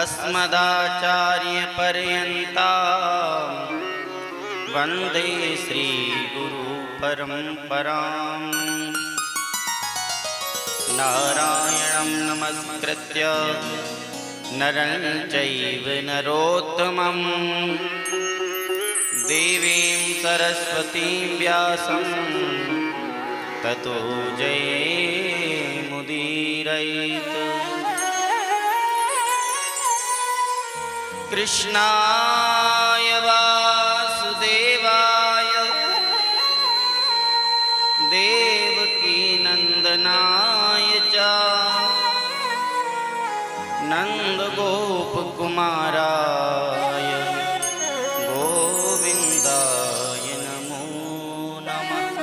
अस्मदाचार्यपर्यन्तां वन्दे श्रीगुरुपरम्पराम्। नारायणं नमस्कृत्य नरं चैव नरोत्तमं देवीं सरस्वतीं व्यासं ततो जयेमुदीरयेत्। कृष्णाय वासुदेवाय देवकीनन्दनाय च नन्दगोपकुमाराय गोविन्दाय नमो नमः।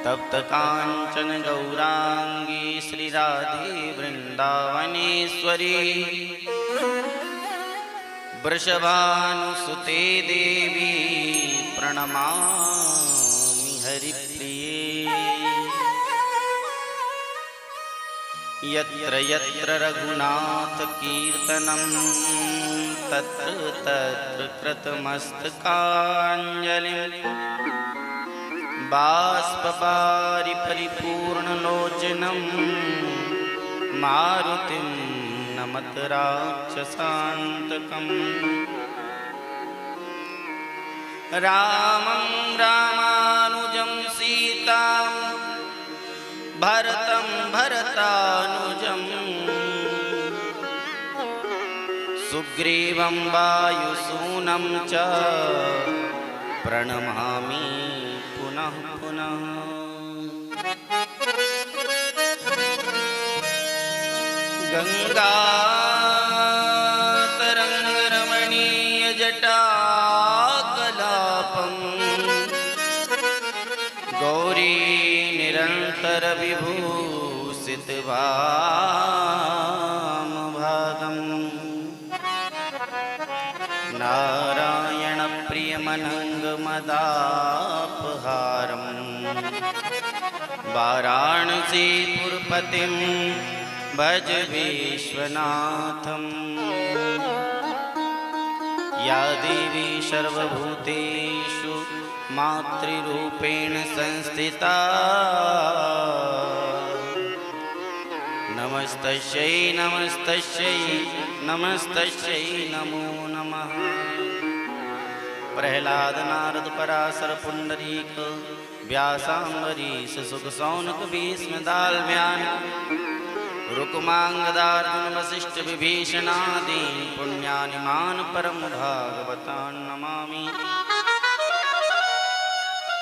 तप्त काञ्चन गौरांगी श्रीराधे वृन्दावनेश्वरी वृषभानुसुते देवी प्रणमामि हरिप्रिये। यत्र यत्र रघुनाथ कीर्तनं तत्र तत्र कृतमस्तकाञ्जलिं बाष्पवारि परिपूर्णलोचनं मारुतिं नमत राक्षसान्तकम्। रामं रामानुजं सीतां भरतं भरतानुजं सुग्रीवं वायुसूनं च प्रणमामि पुनः पुनः। गंगातरंगरमणीयजटाकलापं गौरी निरंतर विभूषितवामभागं नारायण प्रियमनंगमदापहारं वाराणसीपुरपतिं भज विश्वनाथं। या देवी सर्वभूतेषु मातृरूपेण संस्थिता नमस्तस्यै नमस्तस्यै नमस्तस्यै नमो नमः। प्रह्लाद नारद पराशर पुंडरीक व्यासाम्बरीश शुक शौनक भीष्म दाल्म्यान् रुक्मांगदार्जुन वसिष्ठ विभीषणादीन् पुण्यानिमान् परम भागवतान् नमामि।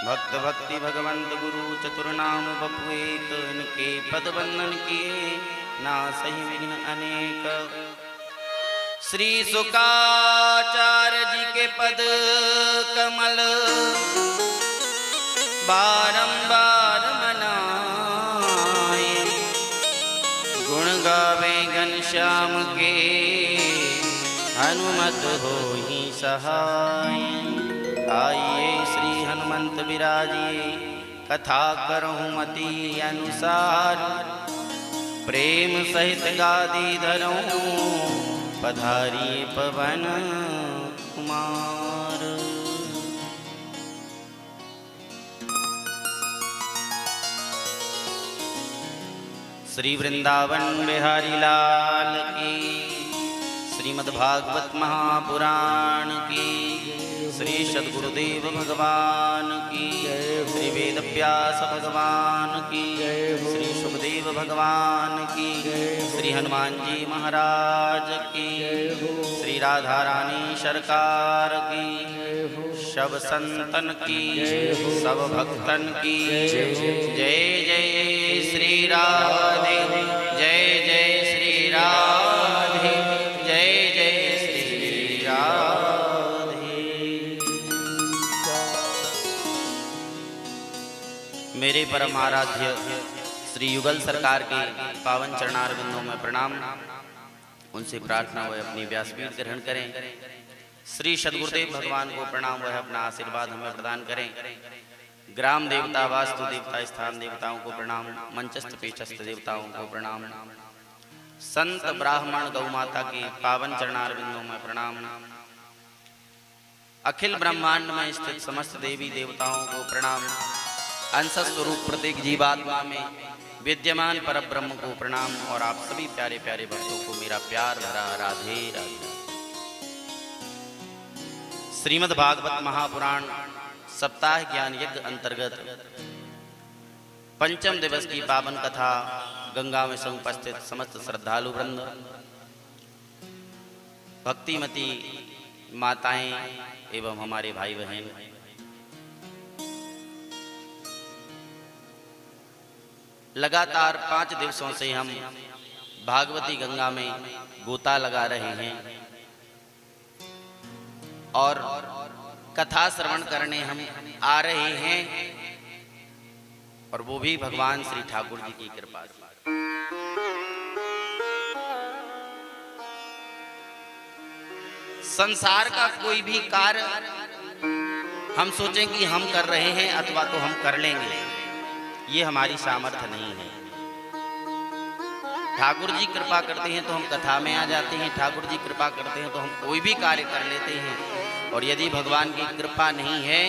भक्त भक्ति भगवंत गुरु चतुर्नाम बपुएक इनके पद वंदन किए नासहि विघ्न अनेक। श्री शुकाचार्य जी के पद कमल बारंबार मनाए गुण गावे घनश्याम के हनुमत होहि सहाय। आइए श्री हनुमंत विराजिए कथा करहूँ मति अनुसार प्रेम सहित गादी धरऊँ पधारिए पवन कुमार। श्री वृंदावन बिहारी लाल की, श्रीमद्भागवत महापुराण की, श्री सद्गुरुदेव भगवान की, श्री वेद व्यास भगवान की, श्री सुखदेव भगवान की, श्री हनुमान जी महाराज की, श्री राधा रानी सरकार की, सब संतन की, सब भक्तन की जय जय श्री राधे, जय जय श्री राधे, जय जय श्री राधे। मेरे परम आराध्य श्री युगल सरकार के पावन चरणारविंदों में प्रणाम। उनसे प्रार्थना वह अपनी व्यासपीठ ग्रहण करें। श्री सद्गुरुदेव भगवान को प्रणाम वह अपना आशीर्वाद हमें प्रदान करें। ग्राम देवता, वास्तु देवता, स्थान देवताओं को प्रणाम, मंचस्थ पेचस्थ देवताओं को प्रणाम। संत ब्राह्मण गौ माता के पावन चरणारविंदों में प्रणाम। अखिल ब्रह्मांड में स्थित समस्त देवी देवताओं को प्रणाम। अंश स्वरूप प्रत्येक जीवात्मा में विद्यमान परब्रह्म को प्रणाम। और आप सभी प्यारे प्यारे भक्तों को मेरा प्यार भरा राधे राधे। श्रीमद् भागवत महापुराण सप्ताह ज्ञान यज्ञ अंतर्गत पंचम दिवस की पावन कथा गंगा में समुपस्थित समस्त श्रद्धालु वृंद, भक्तिमती माताएं एवं हमारे भाई बहन, लगातार 5 दिवसों से हम भागवती गंगा में गोता लगा रहे हैं और कथा श्रवण करने हम आ रहे हैं, और वो भी भगवान श्री ठाकुर जी की कृपा से। संसार का कोई भी कार्य हम सोचें कि हम कर रहे हैं अथवा तो हम कर लेंगे, ये हमारी सामर्थ्य नहीं है। ठाकुर जी कृपा करते हैं तो हम कथा में आ जाते हैं, ठाकुर जी कृपा करते हैं तो हम कोई भी कार्य कर लेते हैं। और यदि भगवान की कृपा नहीं है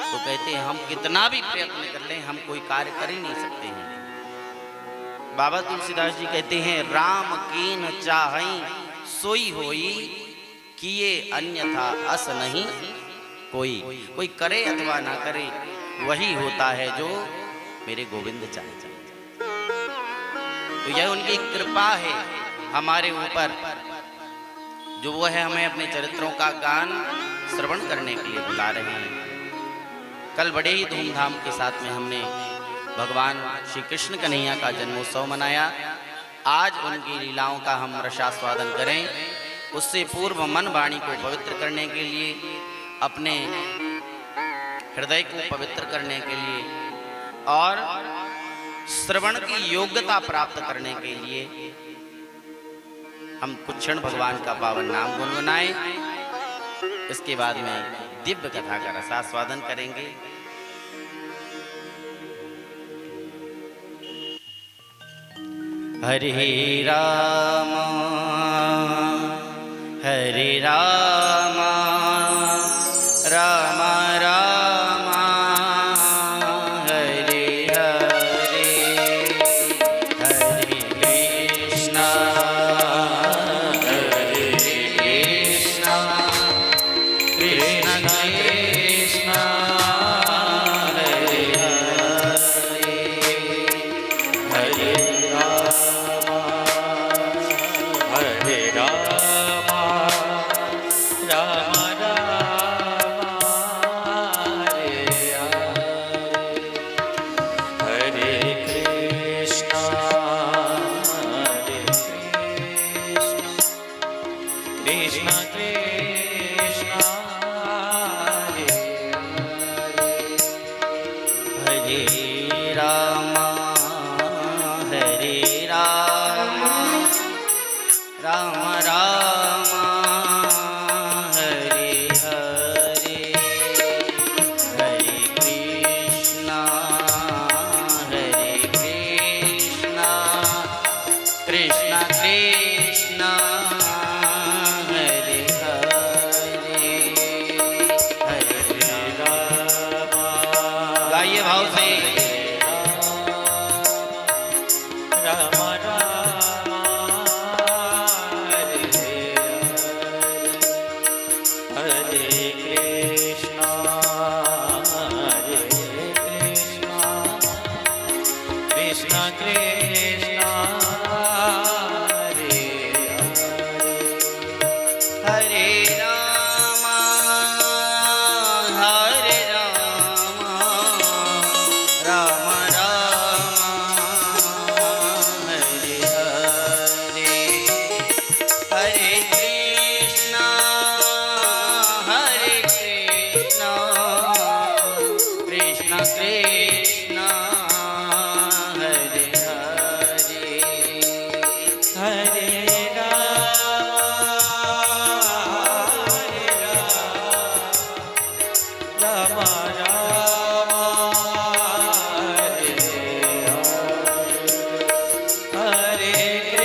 तो कहते हैं हम कितना भी प्रयत्न कर लें हम कोई कार्य कर ही नहीं सकते हैं। बाबा तुलसीदास जी कहते हैं राम कीन चाहई सोई होई, किए अन्यथा अस नहीं कोई। कोई करे अथवा ना करे वही होता है जो मेरे गोविंद चाहे। तो यह उनकी कृपा है हमारे ऊपर, जो वो है हमें अपने चरित्रों का गान श्रवण करने के लिए बुला रहे हैं। कल बड़े ही धूमधाम के साथ में हमने भगवान श्री कृष्ण कन्हैया का जन्मोत्सव मनाया। आज उनकी लीलाओं का हम रसास्वादन करें, उससे पूर्व मन वाणी को पवित्र करने के लिए, अपने हृदय को पवित्र करने के लिए और श्रवण की योग्यता प्राप्त करने के लिए हम कुछ क्षण भगवान का पावन नाम गुनगुनाएं। इसके बाद में दिव्य कथा का रसास्वादन करेंगे। हरे राम हरे राम राम राम हरे हरे, हरे कृष्णा हरे कृष्णा, कृष्ण कृष्ण हरे हरे, हरे Hare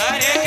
Hare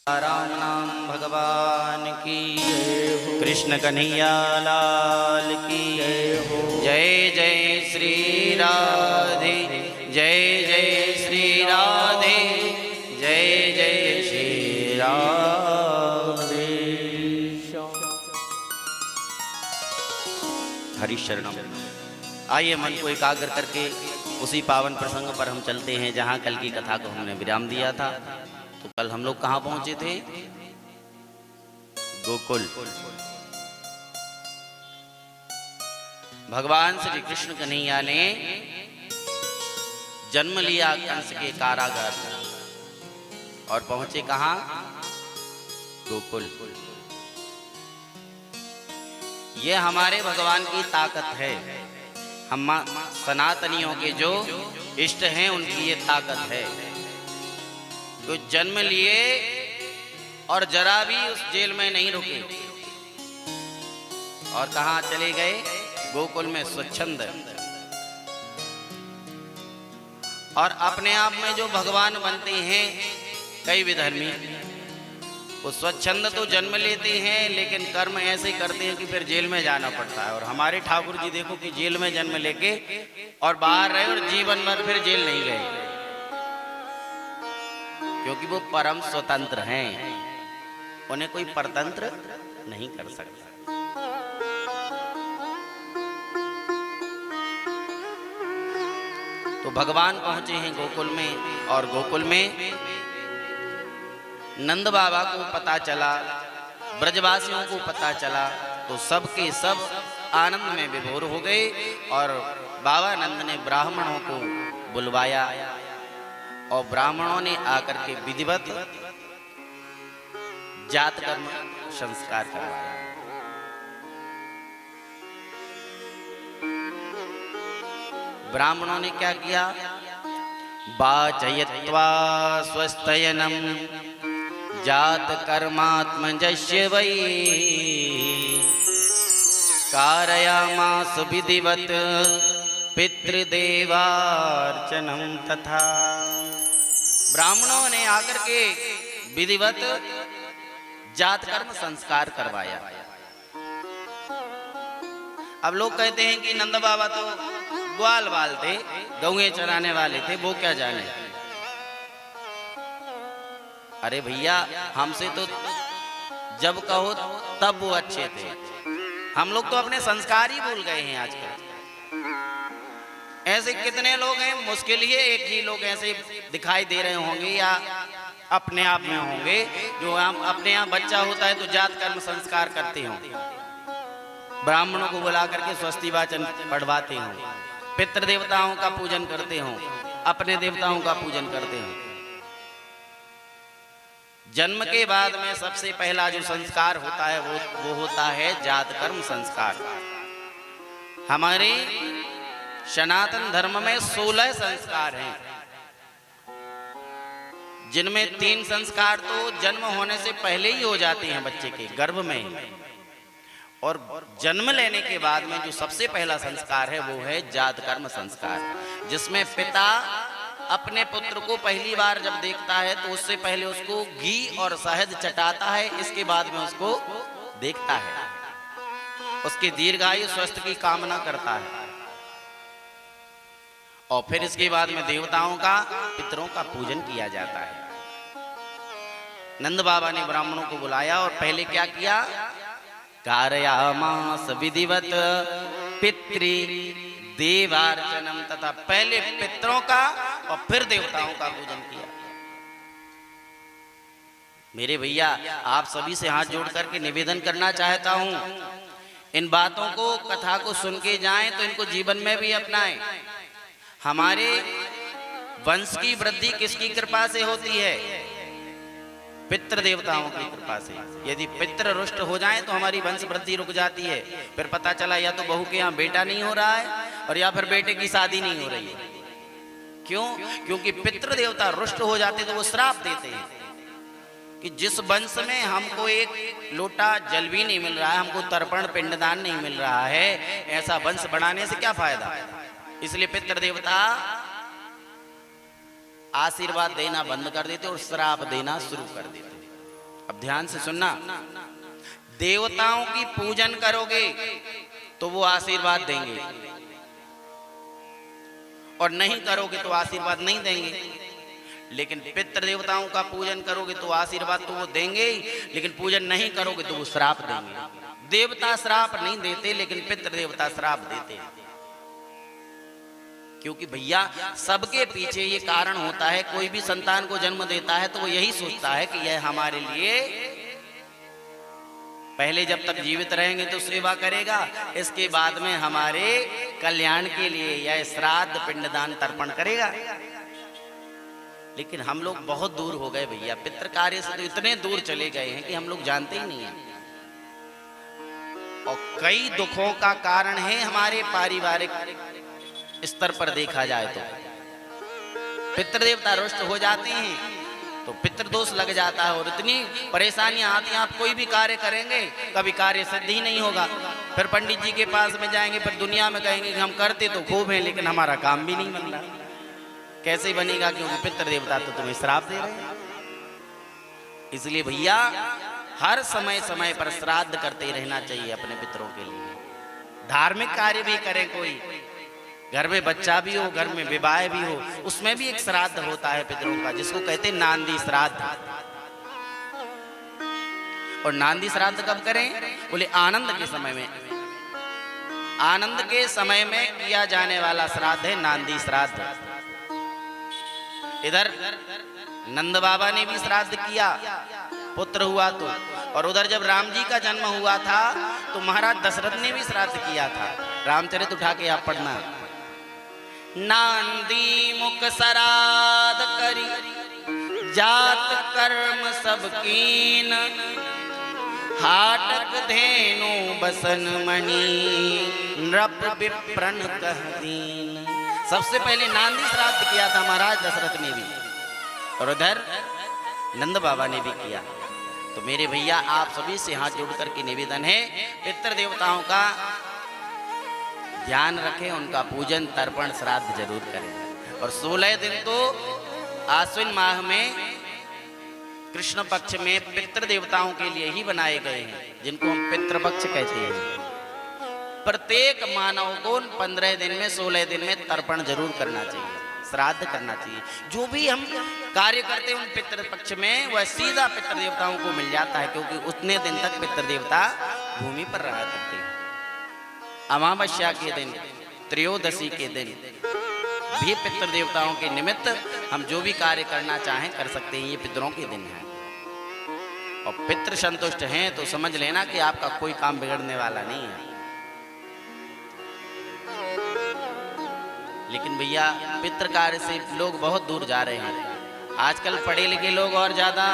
राम नाम भगवान की, कृष्ण कन्हैया लाल की जय। जय श्री राधे, जय जय श्री राधे, जय जय श्री राधे। हरि शरणम। आइए मन को एकाग्र करके उसी पावन प्रसंग पर हम चलते हैं जहाँ कल की कथा को हमने विराम दिया था। तो कल हम लोग कहाँ पहुंचे थे? गोकुल। भगवान श्री कृष्ण कन्हैया ने जन्म लिया कंस के कारागार और पहुंचे कहाँ? गोकुल। ये हमारे भगवान की ताकत है। हम सनातनियों के जो इष्ट हैं उनकी ये ताकत है। तो जन्म लिए और जरा भी उस जेल में नहीं रुके और कहाँ चले गए? गोकुल में स्वच्छंद। और अपने आप में जो भगवान बनते हैं कई विधर्मी, वो स्वच्छंद तो जन्म लेते हैं लेकिन कर्म ऐसे करते हैं कि फिर जेल में जाना पड़ता है। और हमारे ठाकुर जी देखो कि जेल में जन्म लेके और बाहर रहे और जीवन भर फिर जेल नहीं गए, क्योंकि वो परम स्वतंत्र हैं, उन्हें कोई परतंत्र नहीं कर सकता। तो भगवान पहुंचे हैं गोकुल में और गोकुल में नंद बाबा को पता चला, ब्रजवासियों को पता चला, तो सबके सब आनंद में विभोर हो गए। और बाबा नंद ने ब्राह्मणों को बुलवाया और ब्राह्मणों ने आकर के विधिवत जात कर्म संस्कार करवाया। ब्राह्मणों ने क्या किया? वाचयत्वा स्वस्तयनम जात कर्मात्मजस्य वै कारयामास विधिवत पितृदेवार्चनम तथा। ब्राह्मणों ने आकर के विधिवत जात कर्म संस्कार करवाया। अब लोग कहते हैं कि नंद बाबा तो ग्वाल बाल थे, गौएं चराने वाले थे, वो क्या जाने। अरे भैया, हमसे तो जब कहो तब वो अच्छे थे। हम लोग तो अपने संस्कार ही भूल गए हैं आजकल। ऐसे कितने लोग हैं, मुश्किल ही एक ही लोग ऐसे दिखाई दे रहे होंगे या अपने आप में होंगे जो हम अपने यहाँ बच्चा होता है तो जात कर्म संस्कार करते हो, ब्राह्मणों को बुला करके स्वस्ति वाचन पढ़वाते हो, पितृ देवताओं का पूजन करते हो, अपने देवताओं का पूजन करते हो। जन्म के बाद में सबसे पहला जो संस्कार होता है वो होता है जात कर्म संस्कार। हमारे सनातन धर्म में 16 संस्कार हैं, जिनमें 3 संस्कार तो जन्म होने से पहले ही हो जाते हैं बच्चे के गर्भ में, और जन्म लेने के बाद में जो सबसे पहला संस्कार है वो है जात कर्म संस्कार, जिसमें पिता अपने पुत्र को पहली बार जब देखता है तो उससे पहले उसको घी और शहद चटाता है, इसके बाद में उसको देखता है, उसकी दीर्घायु स्वस्थ की कामना करता है, और फिर इसके बाद में देवताओं का पितरों का पूजन किया जाता है। नंद बाबा ने ब्राह्मणों को बुलाया और पहले क्या किया? कारयामास विधिवत पितृ देवार्चनम तथा, पहले पितरों का और फिर देवताओं का पूजन किया। मेरे भैया, आप सभी से हाथ जोड़ करके निवेदन करना चाहता हूं, इन बातों को, कथा को सुन के जाएं तो इनको जीवन में भी अपनाएं। हमारे वंश की वृद्धि किसकी कृपा से होती है? पितृ देवताओं की कृपा से। यदि पितृ रुष्ट हो जाएं तो हमारी वंश वृद्धि रुक जाती है। फिर पता चला या तो बहू के यहाँ बेटा नहीं हो रहा है और या फिर बेटे की शादी नहीं हो रही है। क्यों? क्योंकि पितृ देवता रुष्ट हो जाते तो वो श्राप देते हैं कि जिस वंश में हमको एक लोटा जल भी नहीं मिल रहा है, हमको तर्पण पिंडदान नहीं मिल रहा है, ऐसा वंश बढ़ाने से क्या फायदा। इसलिए पितृ देवता आशीर्वाद देना बंद कर देते और श्राप देना शुरू कर देते। अब ध्यान से सुनना, देवताओं की पूजन करोगे तो वो आशीर्वाद देंगे और नहीं करोगे तो आशीर्वाद नहीं देंगे। लेकिन पितृ देवताओं का पूजन करोगे तो आशीर्वाद तो वो देंगे ही, लेकिन पूजन नहीं करोगे तो वो श्राप देंगे। देवता श्राप नहीं देते, लेकिन पितृ देवता श्राप देते हैं। क्योंकि भैया सबके पीछे ये कारण होता है, कोई भी संतान को जन्म देता है तो वो यही सोचता है कि यह हमारे लिए पहले जब तक जीवित रहेंगे तो सेवा करेगा, इसके बाद में हमारे कल्याण के लिए यह श्राद्ध पिंडदान तर्पण करेगा। लेकिन हम लोग बहुत दूर हो गए भैया, पितृ कार्य से तो इतने दूर चले गए हैं कि हम लोग जानते ही नहीं हैं। और कई दुखों का कारण है हमारे पारिवारिक स्तर पर देखा जाए तो पितृ देवता रुष्ट हो जाते हैं तो पितृदोष लग जाता है और इतनी परेशानियां आती हैं। आप कोई भी कार्य करेंगे कभी कार्य सिद्ध ही नहीं होगा, फिर पंडित जी के पास में जाएंगे, फिर दुनिया में कहेंगे कि हम करते तो खूब हैं लेकिन हमारा काम भी नहीं बन रहा। कैसे बनेगा? क्योंकि पितृ देवता तो तुम्हें श्राप दे रहे हैं। इसलिए भैया हर समय समय पर श्राद्ध करते रहना चाहिए अपने पितरों के लिए। धार्मिक कार्य भी करें, कोई घर में बच्चा भी हो, घर में विवाह भी हो, उसमें भी एक श्राद्ध होता है पितरों का, जिसको कहते हैं नांदी श्राद्ध। और नांदी श्राद्ध कब करें? बोले आनंद के समय में। आनंद के समय में किया जाने वाला श्राद्ध है नांदी श्राद्ध। इधर नंद बाबा ने भी श्राद्ध किया, पुत्र हुआ तो, और उधर जब राम जी का जन्म हुआ था तो महाराज दशरथ ने भी श्राद्ध किया था। रामचरित उठा के आप पढ़ना। नांदी मुख श्राद्ध करी जात कर्म सब कीन, हाटक धेनु बसन मणि नृप विप्रन कह दीन। सबसे पहले नांदी श्राद्ध किया था महाराज दशरथ ने भी, और उधर नंद बाबा ने भी किया। तो मेरे भैया आप सभी से हाथ जोड़ करके निवेदन है, पितृ देवताओं का ध्यान रखें, उनका पूजन तर्पण श्राद्ध जरूर करें। और 16 दिन तो आश्विन माह में कृष्ण पक्ष में पितृ देवताओं के लिए ही बनाए गए हैं, जिनको हम पितृपक्ष कहते हैं। प्रत्येक मानव को 15 दिन में 16 दिन में तर्पण जरूर करना चाहिए, श्राद्ध करना चाहिए। जो भी हम कार्य करते हैं उन पितृपक्ष में वह सीधा पितृ देवताओं को मिल जाता है, क्योंकि उतने दिन तक पितृ देवता भूमि पर रहा करते हैं। अमावस्या के दिन, त्रयोदशी के दिन भी पितृ देवताओं के निमित्त हम जो भी कार्य करना चाहें कर सकते हैं। ये पितरों के दिन है और पितृ संतुष्ट हैं तो समझ लेना कि आपका कोई काम बिगड़ने वाला नहीं है। लेकिन भैया पितृ कार्य से लोग बहुत दूर जा रहे हैं। आजकल पढ़े लिखे लोग और ज्यादा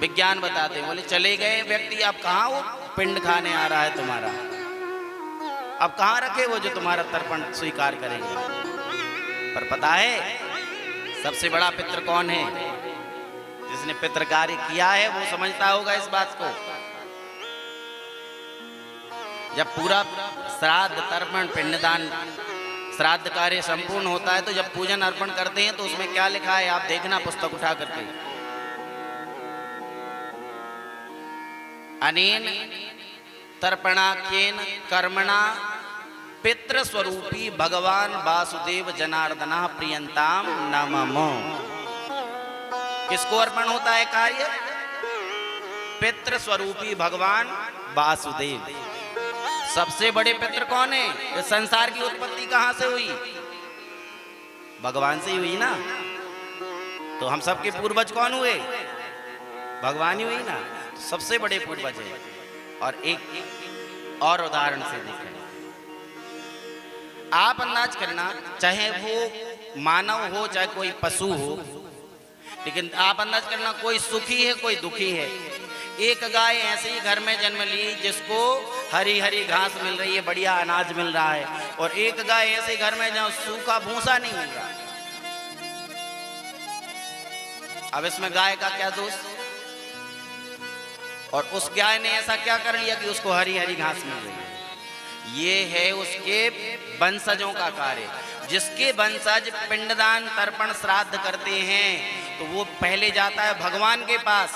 विज्ञान बताते हैं, बोले चले गए व्यक्ति, अब कहाँ वो पिंड खाने आ रहा है तुम्हारा, अब कहाँ रखे वो जो तुम्हारा तर्पण स्वीकार करेंगे। पर पता है सबसे बड़ा पितृ कौन है? जिसने पितृ कार्य किया है वो समझता होगा इस बात को। जब पूरा श्राद्ध तर्पण पिंडदान श्राद्ध कार्य संपूर्ण होता है तो जब पूजन अर्पण करते हैं तो उसमें क्या लिखा है आप देखना पुस्तक उठा करके। अनेन तर्पणाख्येन कर्मणा पितृ स्वरूपी भगवान वासुदेव जनार्दना प्रियंताम नममो। किसको अर्पण होता है कार्य? पितृ स्वरूपी भगवान वासुदेव। सबसे बड़े पितृ कौन है? इस संसार की उत्पत्ति कहां से हुई? भगवान से ही हुई ना। तो हम सबके पूर्वज कौन हुए? भगवान ही हुई ना। सबसे बड़े पूर्वज है। और एक और उदाहरण से देखें, आप अंदाज करना, चाहे वो मानव हो चाहे कोई पशु हो, लेकिन आप अंदाज करना कोई सुखी है कोई दुखी है। एक गाय ऐसे ही घर में जन्म ली जिसको हरी हरी घास मिल रही है, बढ़िया अनाज मिल रहा है, और एक गाय ऐसे घर में जहाँ सूखा भूसा नहीं मिल रहा। अब इसमें गाय का क्या दोष? और उस गाय ने ऐसा क्या कर लिया कि उसको हरी हरी घास मिल रही है? ये है उसके वंशजों का कार्य। जिसके वंशज पिंडदान तर्पण श्राद्ध करते हैं तो वो पहले जाता है भगवान के पास,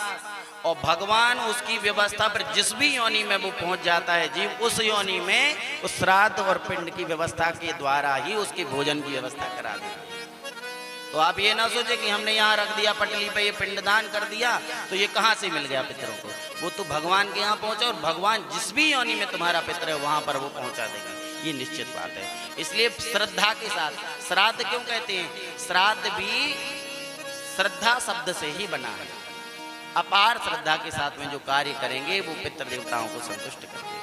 और भगवान उसकी व्यवस्था पर जिस भी योनि में वो पहुंच जाता है जीव, उस योनि में उस श्राद्ध और पिंड की व्यवस्था के द्वारा ही उसके भोजन की व्यवस्था करा देता है। तो आप ये ना सोचे कि हमने यहाँ रख दिया पटली पे, ये पिंडदान कर दिया तो ये कहाँ से मिल गया पितरों को। वो तो भगवान के यहाँ पहुंचा, और भगवान जिस भी योनि में तुम्हारा पितर है वहां पर वो पहुंचा देगा, ये निश्चित बात है। इसलिए श्रद्धा के साथ श्राद्ध क्यों कहते हैं? श्राद्ध भी श्रद्धा शब्द से ही बना है। अपार श्रद्धा के साथ में जो कार्य करेंगे वो पितृ देवताओं को संतुष्ट करते हैं।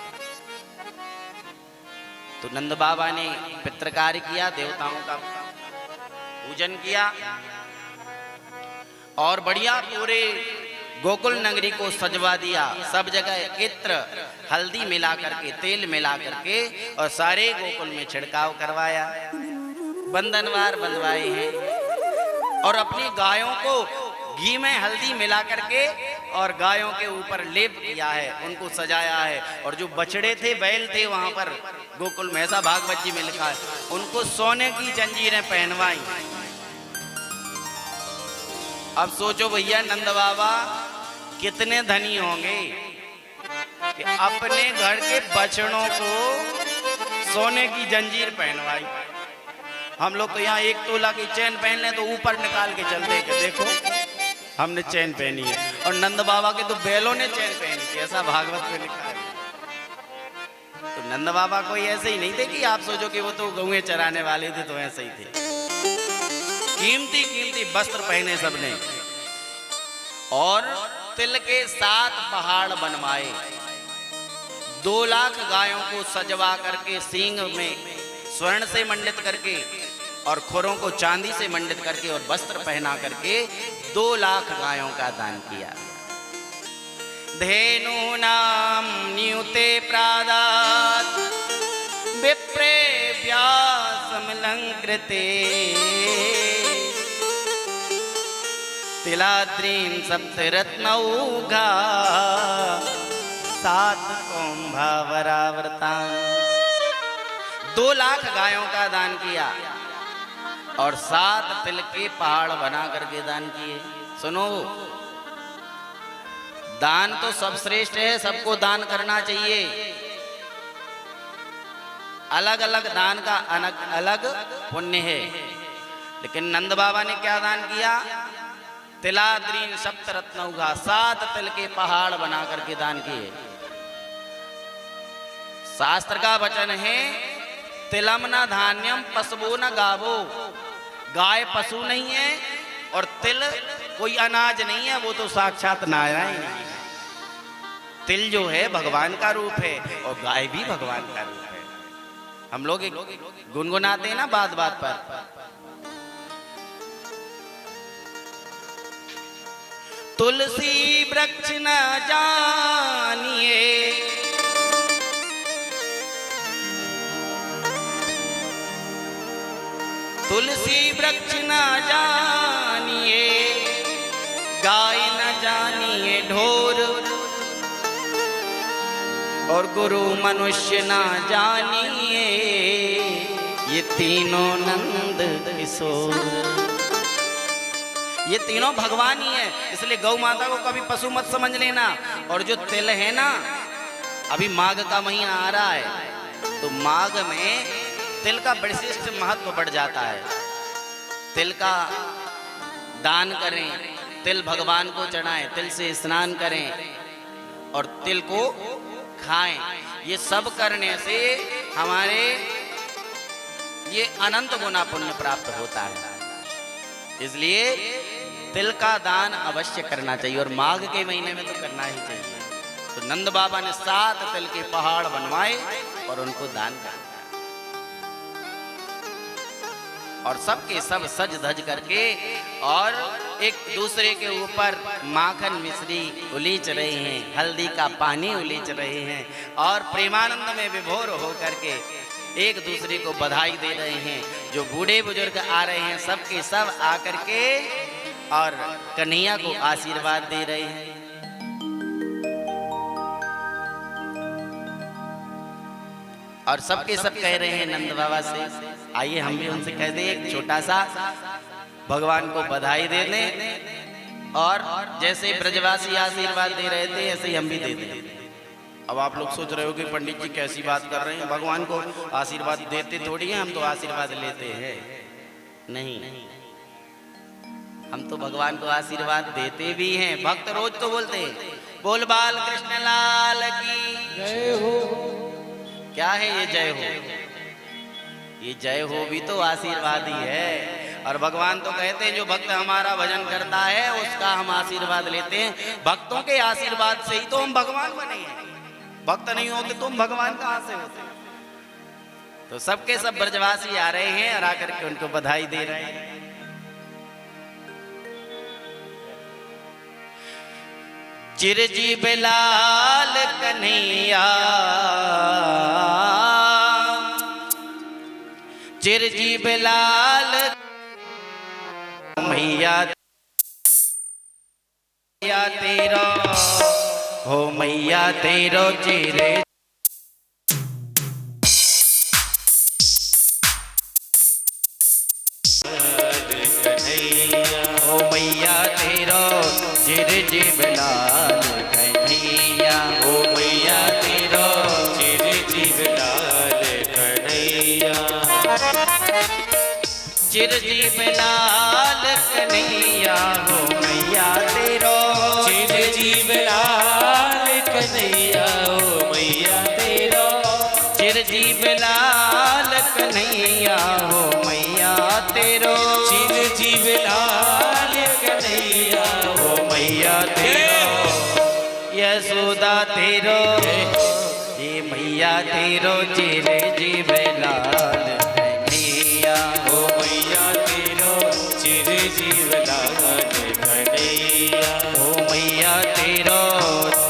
तो नंद बाबा ने पितृ कार्य किया, देवताओं का पूजन किया, और बढ़िया पूरे गोकुल नगरी को सजवा दिया। सब जगह इत्र हल्दी मिला करके, तेल मिला करके, और सारे गोकुल में छिड़काव करवाया, बंधनवार बंधवाए हैं, और अपनी गायों को घी में हल्दी मिला करके और गायों के ऊपर लेप किया है, उनको सजाया है। और जो बछड़े थे, बैल थे वहां पर गोकुल में, ऐसा भागवत जी में लिखा है, उनको सोने की जंजीरें पहनवाई। अब सोचो भैया, नंद बाबा कितने धनी होंगे कि अपने घर के बछड़ों को सोने की जंजीर पहनवाई। हम लोग तो यहाँ एक तोला की चैन पहन लें तो ऊपर निकाल के चलते कि देखो हमने चैन पहनी है, और नंद बाबा के तो बैलों ने चैन पहनी थी, ऐसा भागवत में लिखा है। तो नंद बाबा कोई ऐसे ही नहीं थे कि आप सोचो कि वो तो गौएं चराने वाले थे, तो ऐसे ही थे। कीमती कीमती वस्त्र पहने सबने, और तिल के 7 पहाड़ बनवाए। 2 लाख गायों को सजवा करके, सींग में स्वर्ण से मंडित करके, और खुरों को चांदी से मंडित करके, और वस्त्र पहना करके 2 लाख गायों का दान किया। धेनु नाम न्यूते प्रादात विप्रे व्यासमलंकृते तिलाद्रीन सप्तरत्नौघा 7 कुंभावरावर्तान। 2 लाख गायों का दान किया, और 7 तिल के पहाड़ बना करके दान किए। सुनो, दान तो सब श्रेष्ठ है, सबको दान करना चाहिए। अलग अलग दान का अलग अलग पुण्य है, लेकिन नंद बाबा ने क्या दान किया? तिलाद्रीन सप्तरत्नौघा, 7 तिल के पहाड़ बना करके दान किए। शास्त्र का वचन है, तिलम न धान्यम पशवो न गावो। गाय पशु नहीं है, और तिल कोई अनाज नहीं है, वो तो साक्षात नारायण है। तिल जो है भगवान का रूप है, और गाय भी भगवान का रूप है। हम लोग गुनगुनाते हैं ना बात बात पर, तुलसी वृक्ष न जानिए तुलसी वृक्ष न जानिए, गाय न जानिए ढोर, और गुरु मनुष्य न जानिए, ये तीनों नंद किशोर। ये तीनों भगवान ही है, इसलिए गौ माता को कभी पशु मत समझ लेना। और जो तिल है ना, अभी माघ का महीना आ रहा है, तो माघ में तिल का विशिष्ट महत्व बढ़ जाता है। तिल का दान करें, तिल भगवान को चढ़ाएं, तिल से स्नान करें, और तिल को खाएं। ये सब करने से हमारे ये अनंत गुना पुण्य प्राप्त होता है। इसलिए तिल का दान अवश्य करना चाहिए, और माघ के महीने में तो करना ही चाहिए। तो नंद बाबा ने 7 तिल के पहाड़ बनवाए और उनको दान कर, और सबके सब सज धज करके और एक दूसरे के ऊपर माखन मिश्री उलीच रहे हैं, हल्दी का पानी उलीच रहे हैं, और प्रेमानंद में विभोर हो करके एक दूसरे को बधाई दे रहे हैं। जो बूढ़े बुजुर्ग आ रहे हैं, सबके सब आकर के और कन्हैया को आशीर्वाद दे रहे हैं। और सबके सब कह रहे हैं नंद बाबा से, आइए हम भी उनसे कह दें एक छोटा सा भगवान को बधाई दे दें। और जैसे ब्रजवासी आशीर्वाद दे रहे थे ऐसे ही हम भी दे दें। अब आप लोग सोच रहे हो कि पंडित जी कैसी बात कर रहे हैं, भगवान को आशीर्वाद देते थोड़ी हैं, हम तो आशीर्वाद लेते हैं। नहीं, हम तो भगवान को आशीर्वाद देते भी हैं। भक्त रोज तो बोलते हैं बोल बाल कृष्ण लाल की जय हो। क्या है ये जय हो? ये जय हो भी तो आशीर्वाद ही है। और भगवान तो कहते हैं जो भक्त हमारा भजन करता है उसका हम आशीर्वाद लेते हैं। भक्तों के आशीर्वाद से ही तो हम भगवान बने हैं। भक्त नहीं होते तो हम भगवान कहां से होते? तो सबके सब ब्रजवासी आ रहे हैं और आकर के उनको बधाई दे रहे हैं। चिरजीव लाल कन्हैया, चिरजीव लाल मैया तेरा हो, मैया तेरो चिरे हो, मैया तेरो चिरजीव लाल कन्हैया हो, मैया तेरो चिरजीव लाल कन्हैया। चिरजीव लाल कन्हैया हो, मैया तेरो चिरजीव लाल कन्हैया हो, मैया तेरो चिरजीव लाल कन्हैया हो, मैया तेरो चिरजीव लाल कन्हैया हो, मैया तेरो यशोदा तेरो ये मैया तेरो चिरजीव लाल कन्हैया हो, मैया तेरो चिरजीव लाल कन्हैया हो, मैया तेरो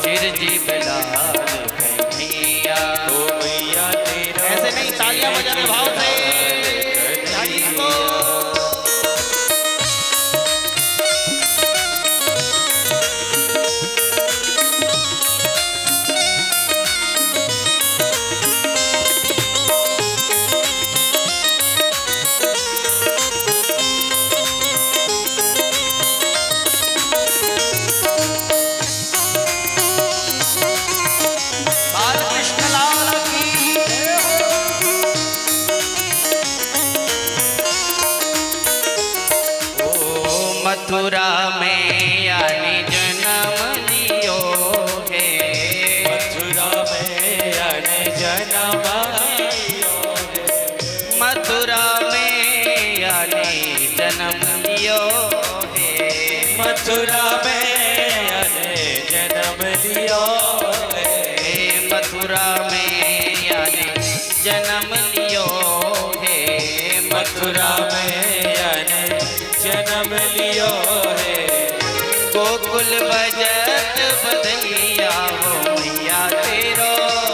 चिरजीव लाल कन्हैया हो, मैया तेरो। ऐसे नहीं, तालियां बजाने भाव से मथुरा में आने जन्म लियो है, मथुरा में आने जन्म लियो है, मथुरा में आने जन्म लियो है, मथुरा में आने जन्म लियो है, मथुरा में आने जन्म लियो है, मथुरा में आने जन्म लियो है। गोकुल बजत बधैया हो, मैया तेरो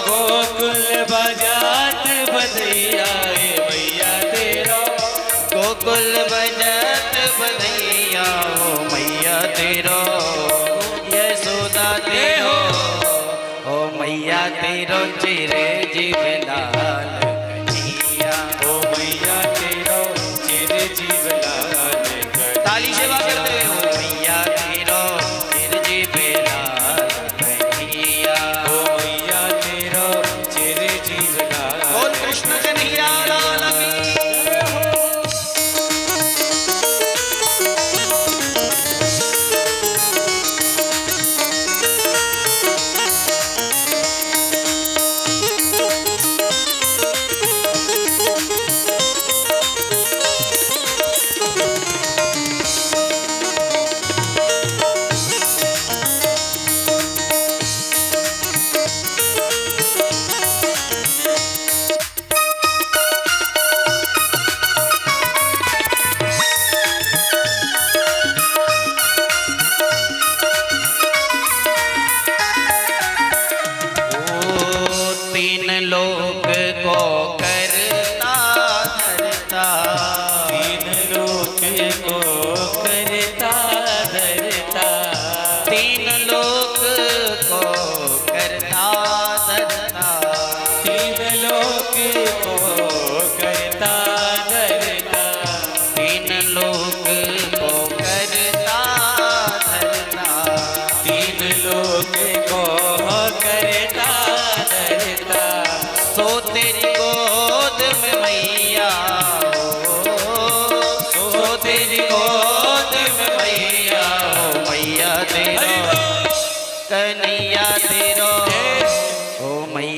गोकुल बजत बधैया है, मैया तेरो गोकुल बजत बधैया हो, मैया तेरो यशोदा तेरो हो, मैया तेरो चिरजीव लाल कन्हैया हो, मैया तेरो चिरजीव लाल। ताली सेवा करते हो, मैया तेरो चिरजीव लाल कन्हैया हो, मैया तेरो चिरजीव लाल। बोल कृष्ण कन्हैया लाल की जय हो।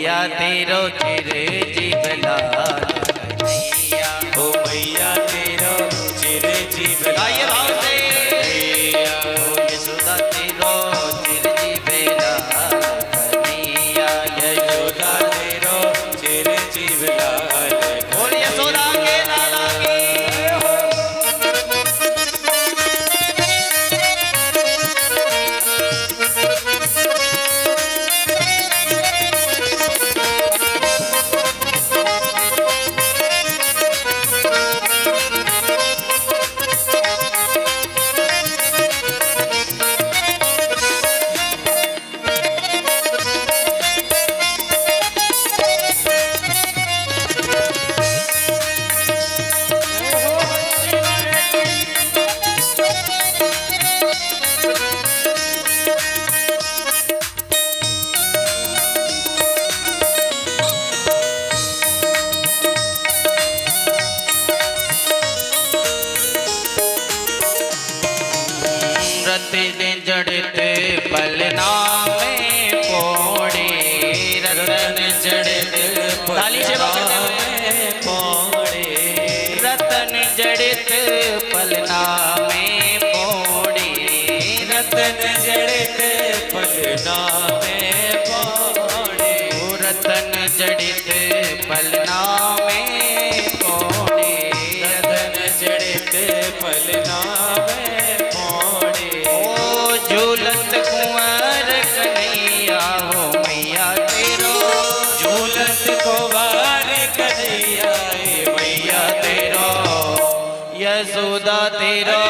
मैया तेरो चिरे जीव लाल कन्हैया, ओ मैया तेरो चिरे जीव आइए भाव से कन्हैया, ओ यशोदा तेरो चिर जीव लाल कन्हैया, यशोदा तेरो चिरे जीव लाल बोल यशोदा के लाला की। जड़ते पलना में पोड़े, रतन जड़ते ताली से पोड़े, रतन जड़ित पलना में पोड़े, रतन जड़ित पलना में पोड़े, रतन जड़ित पलना में पोड़े, रतन जड़ित पलना में पोड़े, ओ झूलत कुंवर कन्हैया हो मैया तेरो, झूलत कुंवर कन्हैया मैया तेरो, यशोदा तेरो,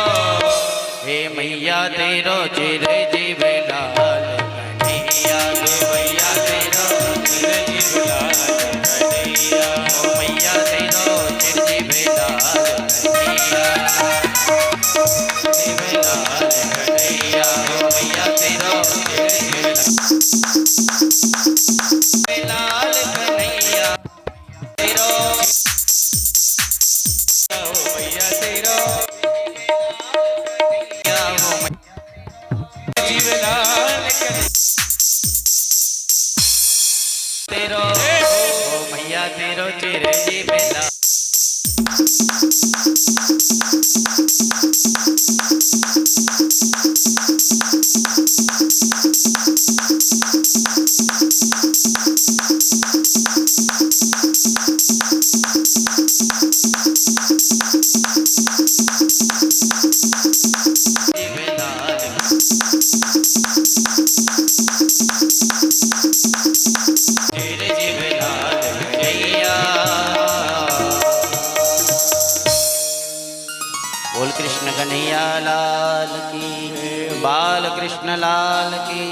हे मैया तेरो चिरे जीव लाल कन्हैया, मैया तेरो चिरे जीव लाल कन्हैया, ओ मैया तेरो चिर जीव लाल कन्हैया, जीव लाल कन्हैया, ओ मैया तेरो चिर जीव लाल कन्हैया तेरो, मैया तेरो जीव लाल तेरो, ओ मैया तेरो चिर जीव लाल जीव लाल चिर जीव लाल कन्हैया। बोल कृष्ण कन्हैया लाल की, बाल कृष्ण लाल की,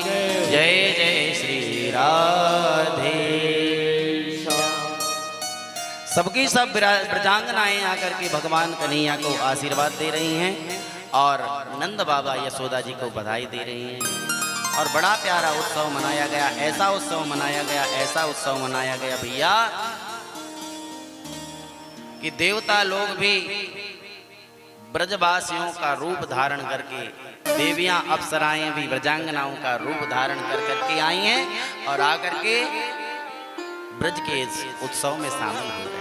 जय जय श्री राधे। सबकी सब ब्रजांगनाएं आकर के भगवान कन्हैया को आशीर्वाद दे रही हैं और नंद बाबा यशोदा जी को बधाई दे रही हैं और बड़ा प्यारा उत्सव मनाया गया। ऐसा उत्सव मनाया गया, ऐसा उत्सव मनाया गया भैया कि देवता लोग भी ब्रजवासियों का रूप धारण करके, देवियां अप्सराएं भी ब्रजांगनाओं का रूप धारण कर करके आई हैं और आकर के ब्रज के इस उत्सव में शामिल हो रहे हैं।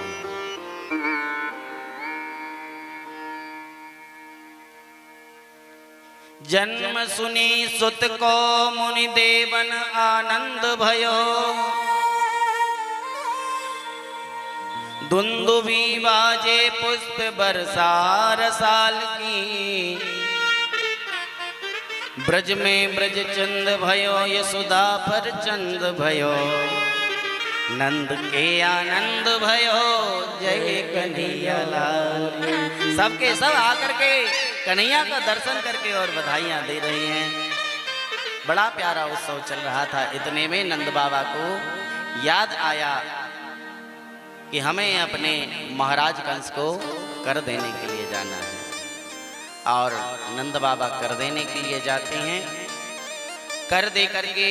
जन्म सुनी सुत को मुनि देवन आनंद भयो, दुंदुभी बाजे पुष्प बरसार साल की, ब्रज में ब्रज चंद भयो यशोदा पर चंद भयो, नंद के आनंद भयो जय कन्हैया लाल। सबके सब आकर के कन्हैया का दर्शन करके और बधाइयां दे रहे हैं। बड़ा प्यारा उत्सव चल रहा था। इतने में नंद बाबा को याद आया कि हमें अपने महाराज कंस को कर देने के लिए जाना है और नंद बाबा कर देने के लिए जाते हैं। कर दे करके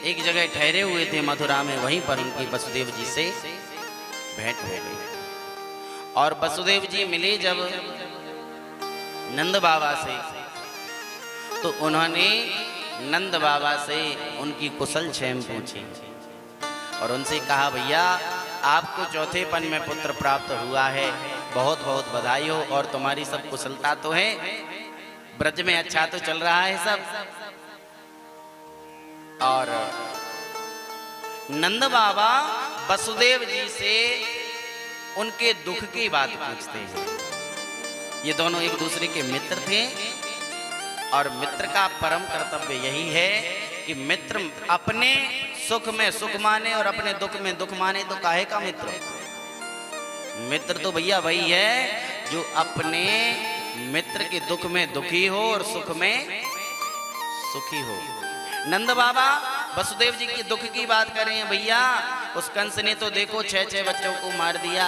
एक जगह ठहरे हुए थे मथुरा में, वहीं पर उनकी वसुदेव जी से भेंट हो गई और वसुदेव जी मिले जब नंद बाबा से तो उन्होंने नंद बाबा से उनकी कुशल क्षेम पूछी। और उनसे कहा भैया आपको चौथेपन में पुत्र प्राप्त हुआ है, बहुत बहुत बधाई हो। और तुम्हारी सब कुशलता तो है, ब्रज में अच्छा तो चल रहा है सब। और नंद बाबा वसुदेव जी से उनके दुख की बात पूछते हैं। ये दोनों एक दूसरे के मित्र थे और मित्र का परम कर्तव्य यही है कि मित्र अपने सुख में सुख माने और अपने दुख में दुख माने। तो काहे का मित्र? मित्र तो भैया वही है जो अपने मित्र के दुख में दुखी हो और सुख में सुखी हो। नंद बाबा वसुदेव जी के दुख की बात कर रहे हैं। भैया उस कंस ने तो देखो 6 बच्चों को मार दिया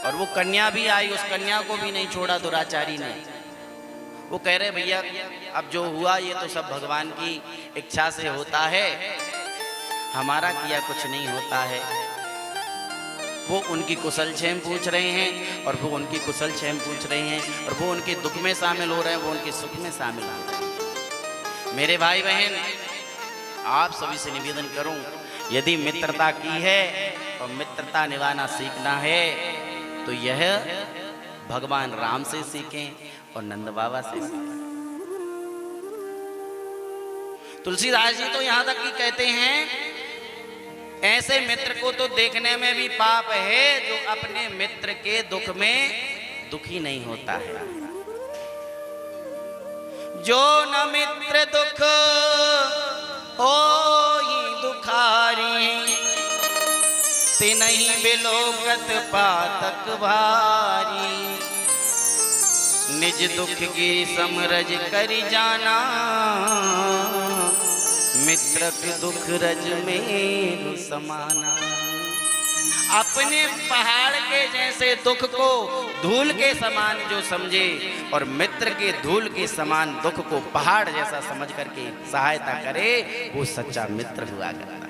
और वो कन्या भी आई, उस कन्या को भी नहीं छोड़ा दुराचारी ने। वो कह रहे भैया अब जो हुआ ये तो सब भगवान की इच्छा से होता है, हमारा किया कुछ नहीं होता है। वो उनकी कुशल क्षेम पूछ रहे हैं और वो उनकी कुशल क्षेम पूछ रहे हैं और वो उनके दुख में शामिल हो रहे हैं, वो उनके सुख में शामिल हो रहे हैं। मेरे भाई बहन आप सभी से निवेदन करूं, यदि मित्रता की है और मित्रता निभाना सीखना है तो यह भगवान राम से सीखें और नंद बाबा से सीखें। तुलसीदास जी तो यहां तक कि कहते हैं ऐसे मित्र को तो देखने में भी पाप है जो अपने मित्र के दुख में दुखी नहीं होता है। जो न मित्र दुख हो दुखारी, तिनहि बिलोकत पातक भारी। निज दुख की समरज करि जाना, मित्रक दुख रज में समाना। अपने पहाड़ के जैसे दुख को धूल के समान जो समझे और मित्र के धूल के समान दुख को पहाड़ जैसा समझ करके सहायता करे, वो सच्चा मित्र हुआ करता।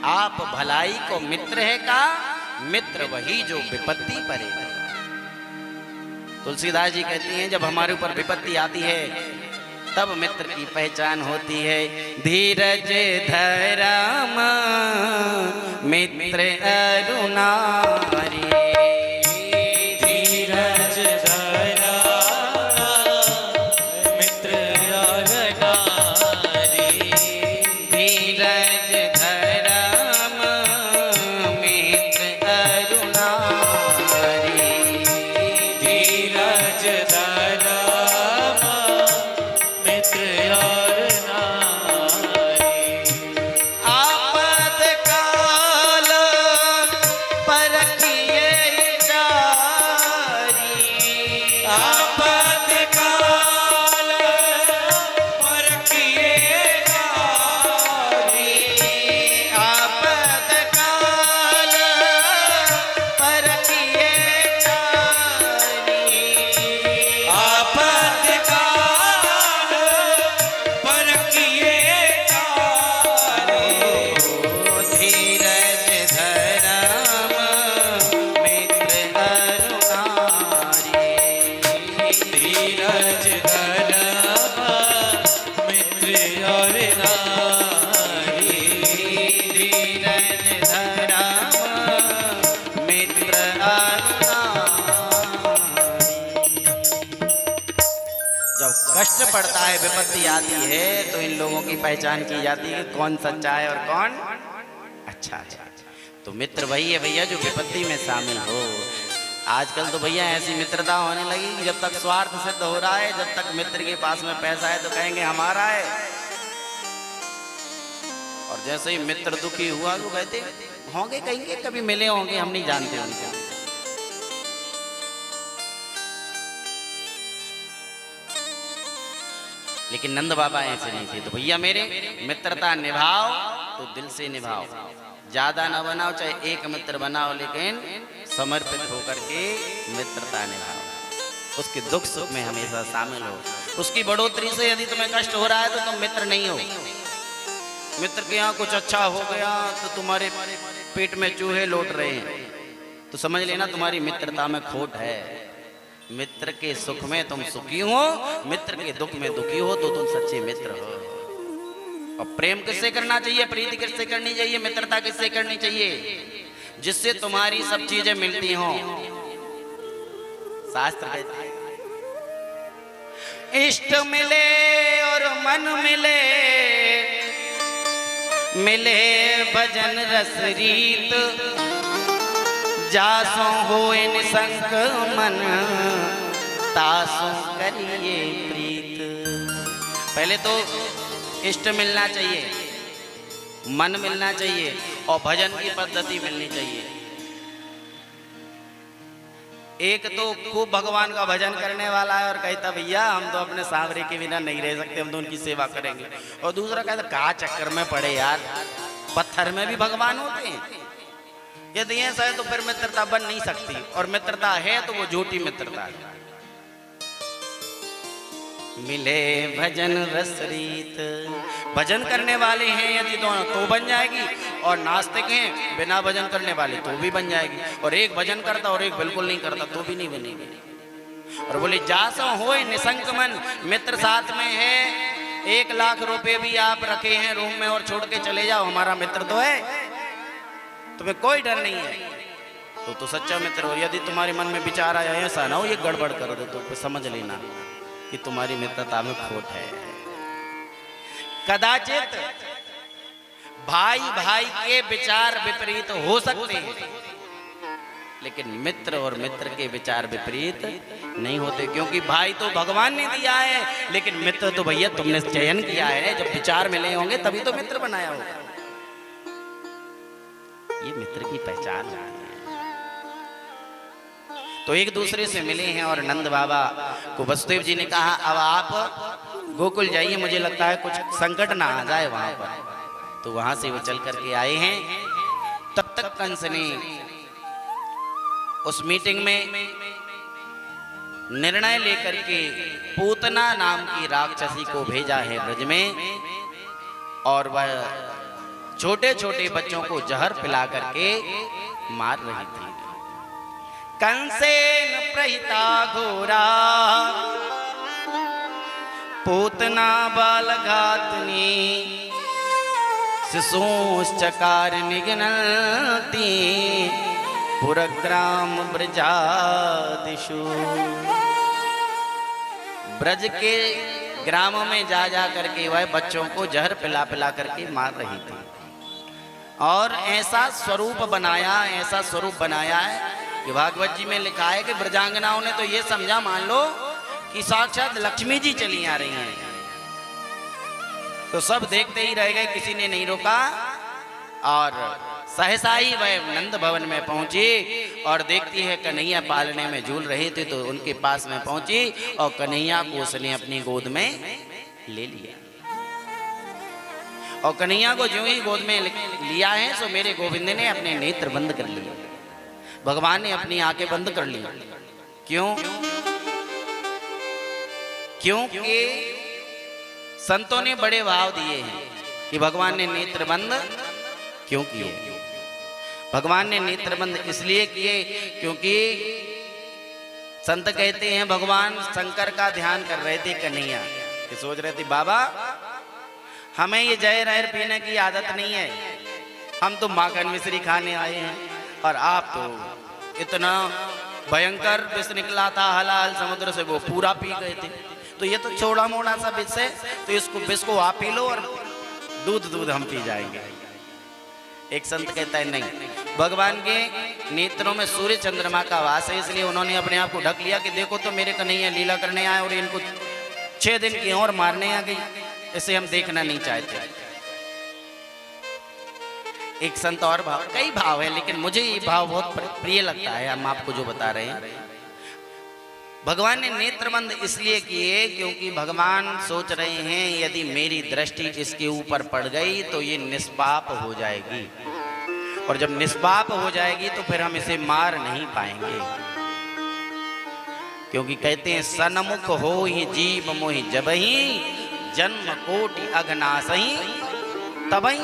आप भलाई को मित्र है का, मित्र वही जो विपत्ति परे। तुलसीदास जी कहती हैं जब हमारे ऊपर विपत्ति आती है तब मित्र की पहचान होती है। धीरज धरम मित्र अरुणारी, धीरज धरा मित्र अरुणारी। धीरज धरम मित्र अरुणारी। धीरज धरा मित्र अरुणारी। आपतकाल परखिए जारी। आपतकाल परखिए जारी। आपतकाल परखिए जारी। आपतकाल परखिए जारी। धीरज धरम मित्र अरुणारी। धीरज धरा मित्र अरुणारी। धीरज धरम मित्र अरुणारी। जब कष्ट पड़ता है, विपत्ति आती है, तो इन लोगों की पहचान की जाती है कौन सच्चा है और कौन अच्छा है। तो मित्र वही है भैया जो विपत्ति में शामिल हो। आजकल तो भैया ऐसी मित्रता होने लगी कि जब तक स्वार्थ सिद्ध हो रहा है, जब तक मित्र के पास में पैसा है तो कहेंगे हमारा है, और जैसे ही मित्र दुखी हुआ तो कहते होंगे, कहेंगे कभी मिले होंगे, हम नहीं जानते उनसे। लेकिन नंद बाबा ऐसे नहीं थे। तो भैया मेरे मित्रता निभाओ तो दिल से निभाओ, ज्यादा ना बनाओ, चाहे एक मित्र बनाओ लेकिन समर्पित होकर के मित्रता निभाओ। उसके दुख सुख में हमेशा शामिल हो। उसकी बढ़ोतरी से यदि तुम्हें कष्ट हो रहा है तो तुम मित्र नहीं हो। मित्र के यहाँ कुछ अच्छा हो गया तो तुम्हारे पेट में चूहे लौट रहे हैं, तो समझ लेना तुम्हारी मित्रता में खोट है। मित्र के सुख में तुम सुखी हो, मित्र के दुख में दुखी हो तो तुम सच्चे मित्र हो। और प्रेम किससे करना चाहिए, प्रीति किससे करनी चाहिए, मित्रता किससे करनी चाहिए, जिससे तुम्हारी सब चीजें मिलती हों। शास्त्र कहते हैं इष्ट मिले और मन मिले, मिले भजन रस रीत, जासों होए निसंक मन, तासों करिए प्रीत। पहले तो इष्ट मिलना चाहिए, मन मिलना चाहिए और भजन की पद्धति मिलनी चाहिए। एक तो खूब भगवान का भजन करने वाला है और कहता भैया हम तो अपने सांवरे के बिना नहीं रह सकते, हम तो उनकी सेवा करेंगे। और दूसरा कहता कहा चक्कर में पड़े यार, पत्थर में भी भगवान होते हैं। यदि ऐसा है तो फिर मित्रता बन नहीं सकती, और मित्रता है तो वो झूठी मित्रता है। मिले भजन रस रीत, भजन करने वाले हैं यदि तो बन जाएगी, और नास्तिक हैं बिना भजन करने वाले तो भी बन जाएगी, और एक भजन करता और एक बिल्कुल नहीं करता तो भी नहीं बनेगी। और बोले जासो होए निसंक मन, मित्र साथ में है, 1 लाख रुपए भी आप रखे हैं रूम में और छोड़ के चले जाओ, हमारा मित्र तो है, तुम्हें कोई डर नहीं है तो सच्चा मित्र हो। यदि तुम्हारे मन में विचार आया ऐसा ना हो ये गड़बड़ कर दो, तो समझ लेना कि तुम्हारी मित्रता में खोट है। कदाचित भाई भाई के विचार विपरीत हो सकते हैं, लेकिन मित्र और मित्र के विचार विपरीत नहीं होते, क्योंकि भाई तो भगवान ने दिया है, लेकिन मित्र तो भैया तुमने चयन किया है। जब विचार मिले होंगे तभी तो मित्र बनाया होगा। ये मित्र की पहचान है। तो एक दूसरे से मिले हैं और नंद बाबा को वसुदेव जी ने कहा अब आप गोकुल जाइए, मुझे लगता है कुछ संकट ना आ जाए वहां पर। तो वहां से वो चल करके आए हैं। तब तक कंस ने उस मीटिंग में निर्णय लेकर के पूतना नाम की राक्षसी को भेजा है ब्रज में, और वह छोटे छोटे बच्चों को जहर पिला करके मार रही थी। कंसेन प्रहिता घोरा पूतना बालघातनी, शिशूश्चकार निघ्नन्ति पुरग्राम ब्रजादिषु। ब्रज के ग्रामों में जा जा करके वह बच्चों को जहर पिला पिला करके मार रही थी, और ऐसा स्वरूप बनाया है कि भागवत जी में लिखा है कि ब्रजांगनाओं ने तो ये समझा, मान लो कि साक्षात लक्ष्मी जी चली आ रही हैं। तो सब देखते ही रह गए, किसी ने नहीं रोका, और सहसा ही वह नंद भवन में पहुंची और देखती है कन्हैया पालने में झूल रहे थे, तो उनके पास में पहुंची और कन्हैया को उसने अपनी गोद में ले लिया। और कन्हैया को जो ही गोद में लिया है सो मेरे गोविंद ने अपने नेत्र बंद कर लिए, भगवान ने अपनी आंखें बंद कर ली। क्यों? क्योंकि संतों ने बड़े भाव दिए हैं कि भगवान ने नेत्र बंद क्यों किए। भगवान ने नेत्र बंद इसलिए किए क्योंकि संत कहते हैं भगवान शंकर का ध्यान कर रहे थे कन्हैया, कि सोच रहे थे बाबा हमें ये जहर अहर पीने की आदत नहीं है, हम तो माखन मिश्री खाने आए हैं, और आप तो इतना भयंकर विष निकला था हलाल समुद्र से, वो पूरा पी गए थे, तो ये तो छोड़ा मोड़ा सा विष है, तो इसको विष को आप पी लो और दूध हम पी जाएंगे। एक संत कहता है नहीं, भगवान के नेत्रों में सूर्य चंद्रमा का वास है, इसलिए उन्होंने अपने आप को ढक लिया कि देखो तो मेरे कन्हैया लीला करने आए और इनको 6 दिन की और मारने आ गई, इसे हम देखना नहीं चाहते। एक संत और भाव, कई भाव है, लेकिन मुझे ये भाव बहुत प्रिय लगता है, हम आपको जो बता रहे हैं। भगवान ने नेत्रबंद इसलिए किए क्योंकि भगवान सोच रहे हैं यदि मेरी दृष्टि इसके ऊपर पड़ गई तो ये निष्पाप हो जाएगी, और जब निष्पाप हो जाएगी तो फिर हम इसे मार नहीं पाएंगे, क्योंकि कहते हैं सन्मुख हो ही जीव मोहि जबहि, जन्म कोटि अघनासहि तबहि।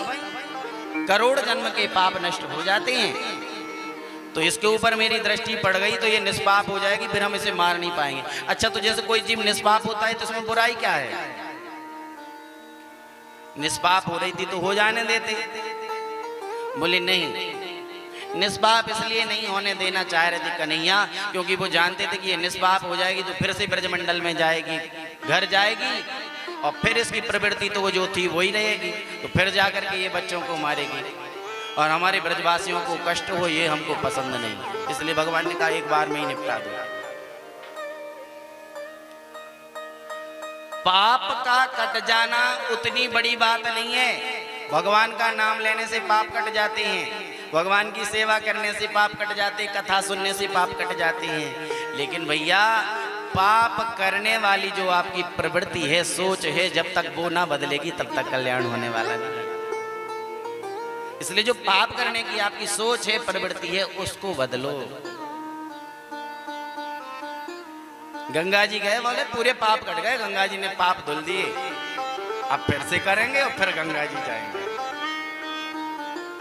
करोड़ जन्म के पाप नष्ट हो जाते हैं, तो इसके ऊपर मेरी दृष्टि पड़ गई तो ये निष्पाप हो जाएगी, फिर हम इसे मार नहीं पाएंगे। अच्छा, तो जैसे कोई जीव निष्पाप होता है तो इसमें बुराई क्या है? निष्पाप हो रही थी तो हो जाने देते। बोले नहीं, निष्पाप इसलिए नहीं होने देना चाह रहे थे कन्हैया, क्योंकि वो जानते थे कि ये निष्पाप हो जाएगी तो फिर से ब्रजमंडल में जाएगी, घर जाएगी, और फिर इसकी प्रवृत्ति तो वो जो थी वही रहेगी, तो फिर जाकर के ये बच्चों को मारेगी और हमारे ब्रजवासियों को कष्ट हो, ये हमको पसंद नहीं। इसलिए भगवान ने कहा एक बार में ही निपटा दो। पाप का कट जाना उतनी बड़ी बात नहीं है। भगवान का नाम लेने से पाप कट जाते हैं, भगवान की सेवा करने से पाप कट जाते, कथा सुनने से पाप कट जाते हैं। लेकिन भैया पाप करने वाली जो आपकी प्रवृत्ति है, सोच है, जब तक वो ना बदलेगी तब तक कल्याण होने वाला नहीं। इसलिए जो पाप करने की आपकी सोच है, प्रवृत्ति है, उसको बदलो। गंगा जी गए, बोले पूरे पाप कट गए, गंगा जी ने पाप धुल दिए, अब फिर से करेंगे और फिर गंगा जी जाएंगे।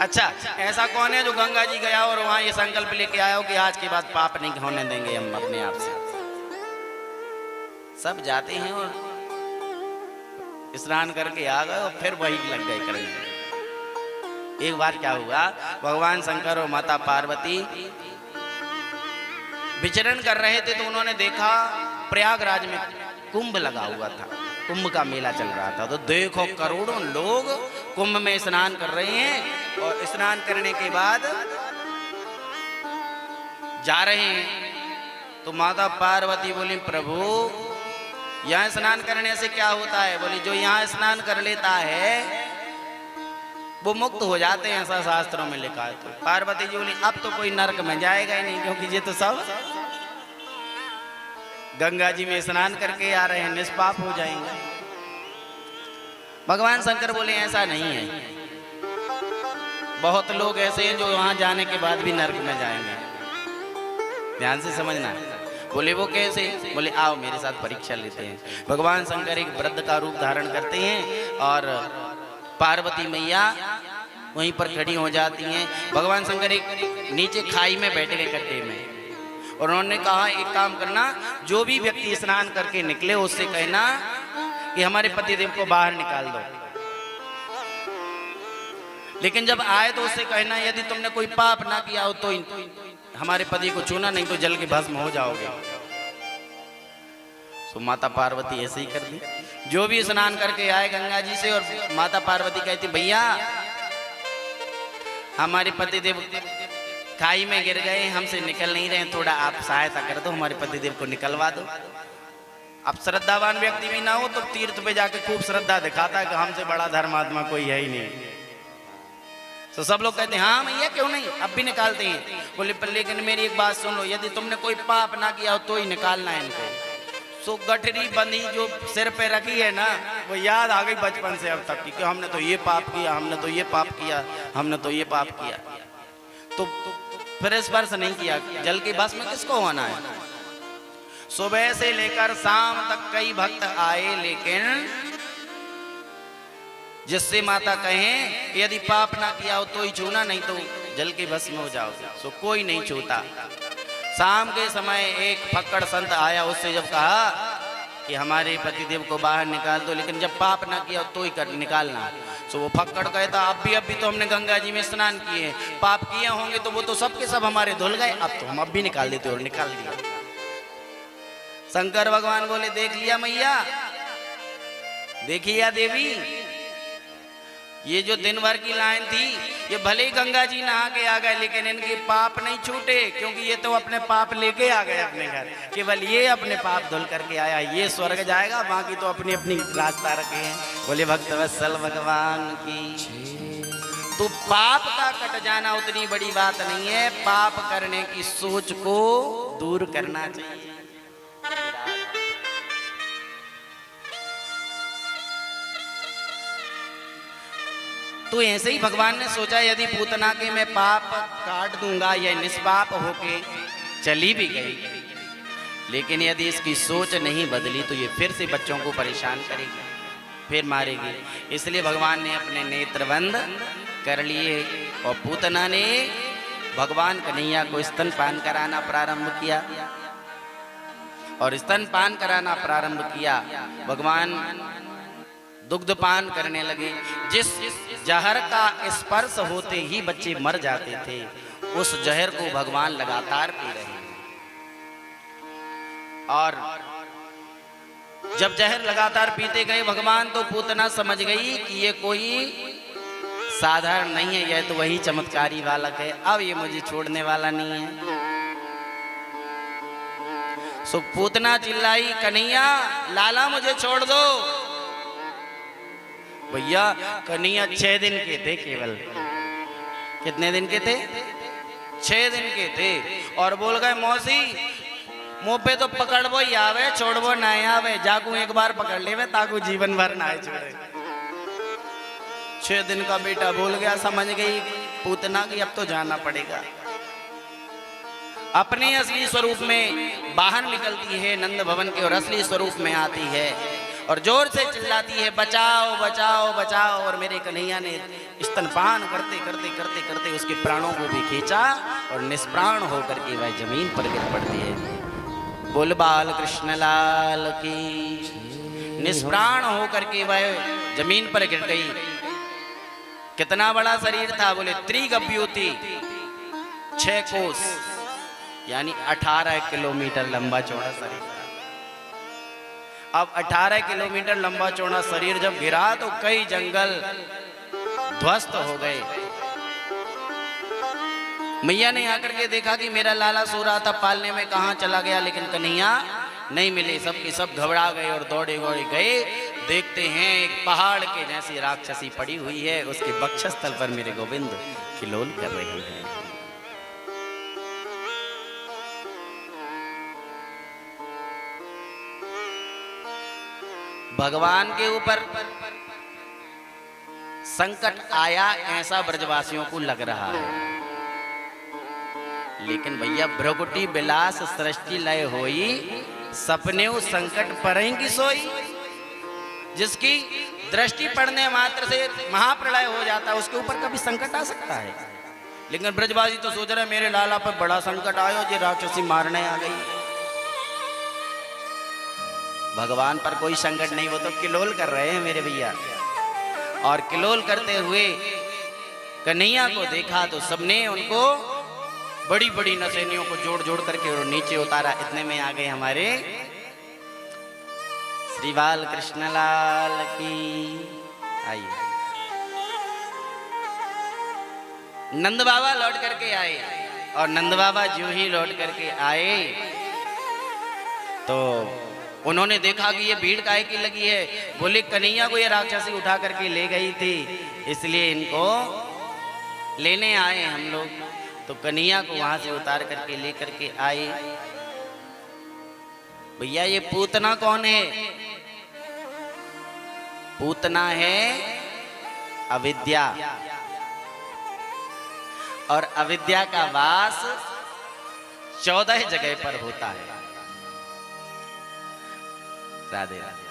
अच्छा, ऐसा कौन है जो गंगा जी गया और वहां ये संकल्प लेके आया हो कि आज के बाद पाप नहीं होने देंगे हम अपने आप से? सब जाते हैं और स्नान करके आ गए और फिर वही लग गए करने। एक बार क्या हुआ, भगवान शंकर और माता पार्वती विचरण कर रहे थे तो उन्होंने देखा प्रयागराज में कुंभ लगा हुआ था, कुंभ का मेला चल रहा था। तो देखो करोड़ों लोग कुंभ में स्नान कर रहे हैं और स्नान करने के बाद जा रहे हैं। तो माता पार्वती बोली प्रभु यहाँ स्नान करने से क्या होता है? बोली जो यहाँ स्नान कर लेता है वो मुक्त हो जाते हैं, ऐसा शास्त्रों में लिखा है। तो पार्वती जी बोली अब तो कोई नरक में जाएगा ही नहीं, क्योंकि ये तो सब गंगा जी में स्नान करके आ रहे हैं, निष्पाप हो जाएंगे। भगवान शंकर बोले ऐसा नहीं है, बहुत लोग ऐसे हैं जो वहां जाने के बाद भी नरक में जाएंगे, ध्यान से समझना। बोले वो कैसे? बोले आओ मेरे साथ परीक्षा लेते हैं। भगवान शंकर एक वृद्ध का रूप धारण करते हैं और पार्वती मैया वहीं पर खड़ी हो जाती हैं। भगवान शंकर एक नीचे खाई में बैठ गए गड्ढे में, और उन्होंने कहा एक काम करना, जो भी व्यक्ति स्नान करके निकले उससे कहना कि हमारे पतिदेव को बाहर निकाल दो। लेकिन जब आए तो उससे कहना यदि तुमने कोई पाप ना किया हो तो हमारे पति को छूना, नहीं तो जल के भस्म हो जाओगे। तो माता पार्वती ऐसे ही कर दी। जो भी स्नान करके आए गंगा जी से, और माता पार्वती कहती भैया हमारे पतिदेव खाई में गिर गए, हमसे निकल नहीं रहे, थोड़ा आप सहायता कर दो, हमारे पतिदेव को निकलवा दो। अब श्रद्धावान व्यक्ति भी ना हो तो तीर्थ पे जाके खूब श्रद्धा दिखाता है कि हमसे बड़ा धर्मात्मा कोई है ही नहीं। तो सब लोग कहते हैं हाँ भैया क्यों नहीं, अब भी निकालते हैं। बोले पर लेकिन मेरी एक बात सुन लो, यदि तुमने कोई पाप ना किया हो तो ही निकालना है इनको। सो गठरी बंधी जो सिर पे रखी है ना, वो याद आ गई बचपन से अब तक कि हमने तो ये पाप किया, हमने तो ये पाप किया, हमने तो ये पाप किया। तो फिर स्पर्श नहीं किया। जल के भस्म में किसको होना है? सुबह से लेकर शाम तक कई भक्त आए, लेकिन जिससे माता कहें यदि पाप ना किया हो तो ही छूना, नहीं तो जल के भस्म हो जाओगे। सो कोई नहीं छूता। शाम के समय एक फक्कड़ संत आया, उससे जब कहा कि हमारे पतिदेव को बाहर निकाल दो, लेकिन जब पाप ना किया तो ही कर निकालना। सो वो फक्कड़ कहता अभी तो हमने गंगा जी में स्नान किए, पाप किए होंगे तो वो तो सबके सब हमारे धुल गए, अब तो हम अब भी निकाल देते, और निकाल दिया। शंकर भगवान बोले देख लिया मैया, देखिए देवी, ये जो दिन भर की लाइन थी, ये भले ही गंगा जी नहा के आ गए, लेकिन इनके पाप नहीं छूटे, क्योंकि ये तो अपने पाप लेके आ गए अपने घर। केवल ये अपने पाप धुल करके आया, ये स्वर्ग जाएगा, बाकी तो अपनी अपनी रास्ता रखे हैं। बोले भक्तवत्सल भगवान की। तो पाप का कट जाना उतनी बड़ी बात नहीं है, पाप करने की सोच को दूर करना चाहिए। तो ऐसे ही भगवान ने सोचा यदि पूतना के मैं पाप काट दूंगा, या निष्पाप होके चली भी गई, लेकिन यदि इसकी सोच नहीं बदली तो ये फिर से बच्चों को परेशान करेगी, फिर मारेगी। इसलिए भगवान ने अपने नेत्र बंद कर लिए और पूतना ने भगवान कन्हैया को स्तनपान कराना प्रारंभ किया। और स्तनपान कराना प्रारंभ किया। भगवान दुग्धपान करने लगे। जिस जहर का स्पर्श होते ही बच्चे मर जाते थे, उस जहर को भगवान लगातार पी रहे हैं। और जब जहर लगातार पीते गए भगवान, तो पूतना समझ गई कि ये कोई साधारण नहीं है, यह तो वही चमत्कारी बालक है, अब ये मुझे छोड़ने वाला नहीं है। सो पूतना चिल्लाई, कन्हैया लाला मुझे छोड़ दो। भैया कन्हैया 6 दिन के थे केवल। कितने दिन के थे? 6 दिन के थे। और बोल गए, मौसी मुंह पे तो पकड़बो ही आवे, छोड़बो ना आवे, जाकू एक बार पकड़ लेवे ताकू जीवन भर ना छोड़े। 6 दिन का बेटा बोल गया, समझ गई पूतना की अब तो जाना पड़ेगा। अपने असली स्वरूप में बाहर निकलती है नंद भवन के और असली स्वरूप में आती है और जोर से चिल्लाती है, बचाओ बचाओ बचाओ। और मेरे कन्हैया ने स्तनपान करते करते करते करते उसके प्राणों को भी खींचा और निष्प्राण होकर के वह जमीन पर गिर पड़ती है। बोल बाल कृष्ण लाल की। निष्प्राण होकर के वह जमीन पर गिर गई। कितना बड़ा शरीर था? बोले त्रिगव्यूति, 6 कोस यानी 18 किलोमीटर लंबा चौड़ा शरीर था। अब 18 किलोमीटर लंबा चौड़ा शरीर जब गिरा तो कई जंगल ध्वस्त हो गए। मैया ने आकर के देखा कि मेरा लाला सो रहा था पालने में, कहाँ चला गया, लेकिन कन्हैया नहीं मिले। सब के सब घबरा गए और दौड़े दौड़े गए। देखते हैं एक पहाड़ के जैसी राक्षसी पड़ी हुई है, उसके वक्षस्थल पर मेरे गोविंद खिलोल कर रहे हैं। भगवान के ऊपर संकट आया ऐसा ब्रजवासियों को लग रहा है, लेकिन भैया भ्रगुटी बिलास सृष्टि लय होई, सपने संकट परेंगी सोई। जिसकी दृष्टि पड़ने मात्र से महाप्रलय हो जाता है, उसके ऊपर कभी संकट आ सकता है। लेकिन ब्रजवासी तो सोच रहे मेरे लाला पर बड़ा संकट आयो, ये राक्षसी मारने आ गई। भगवान पर कोई संकट नहीं, वो तो किलोल कर रहे हैं मेरे भैया। और किलोल करते हुए कन्हैया को देखा तो सबने उनको बड़ी बड़ी नसेनियों को जोड़ जोड़ करके और नीचे उतारा। इतने में आ गए हमारे श्री बाल कृष्ण लाल की। आइए, नंद बाबा लौट करके आए और नंद बाबा जो ही लौट करके आए तो उन्होंने देखा कि ये भीड़ काहे की लगी है। बोले कन्हैया को ये राक्षसी उठा करके ले गई थी, इसलिए इनको लेने आए हम लोग। तो कन्हैया को वहां से उतार करके ले करके आए। भैया ये पूतना कौन है? पूतना है अविद्या, और अविद्या का वास 14 जगह पर होता है। राधे राधे।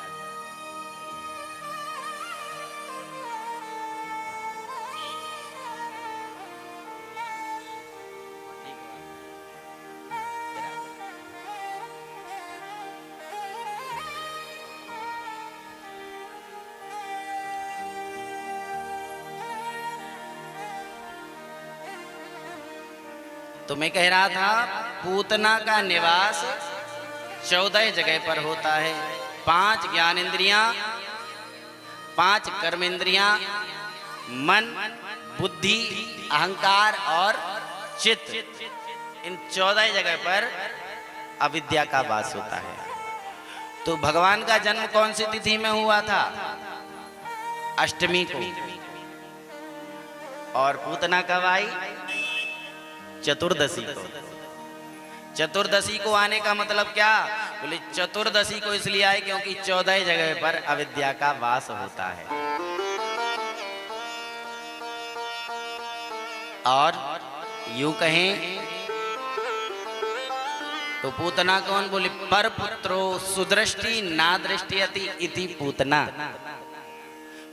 तो मैं कह रहा था पूतना का निवास 14 जगह पर होता है। 5 ज्ञानेंद्रियां, 5 कर्मेंद्रियां, मन, बुद्धि, अहंकार और चित्त, इन 14 जगह पर अविद्या का वास होता है। तो भगवान का जन्म कौन सी तिथि में हुआ था? अष्टमी को। और पूतना कब आई? चतुर्दशी को। चतुर्दशी को आने का मतलब क्या? बोले चतुर्दशी को इसलिए आए क्योंकि 14 जगह पर अविद्या का वास होता है। और यूं कहें तो पूतना कौन? बोले पर पुत्रो सुदृष्टि ना दृष्टियति इति पूतना।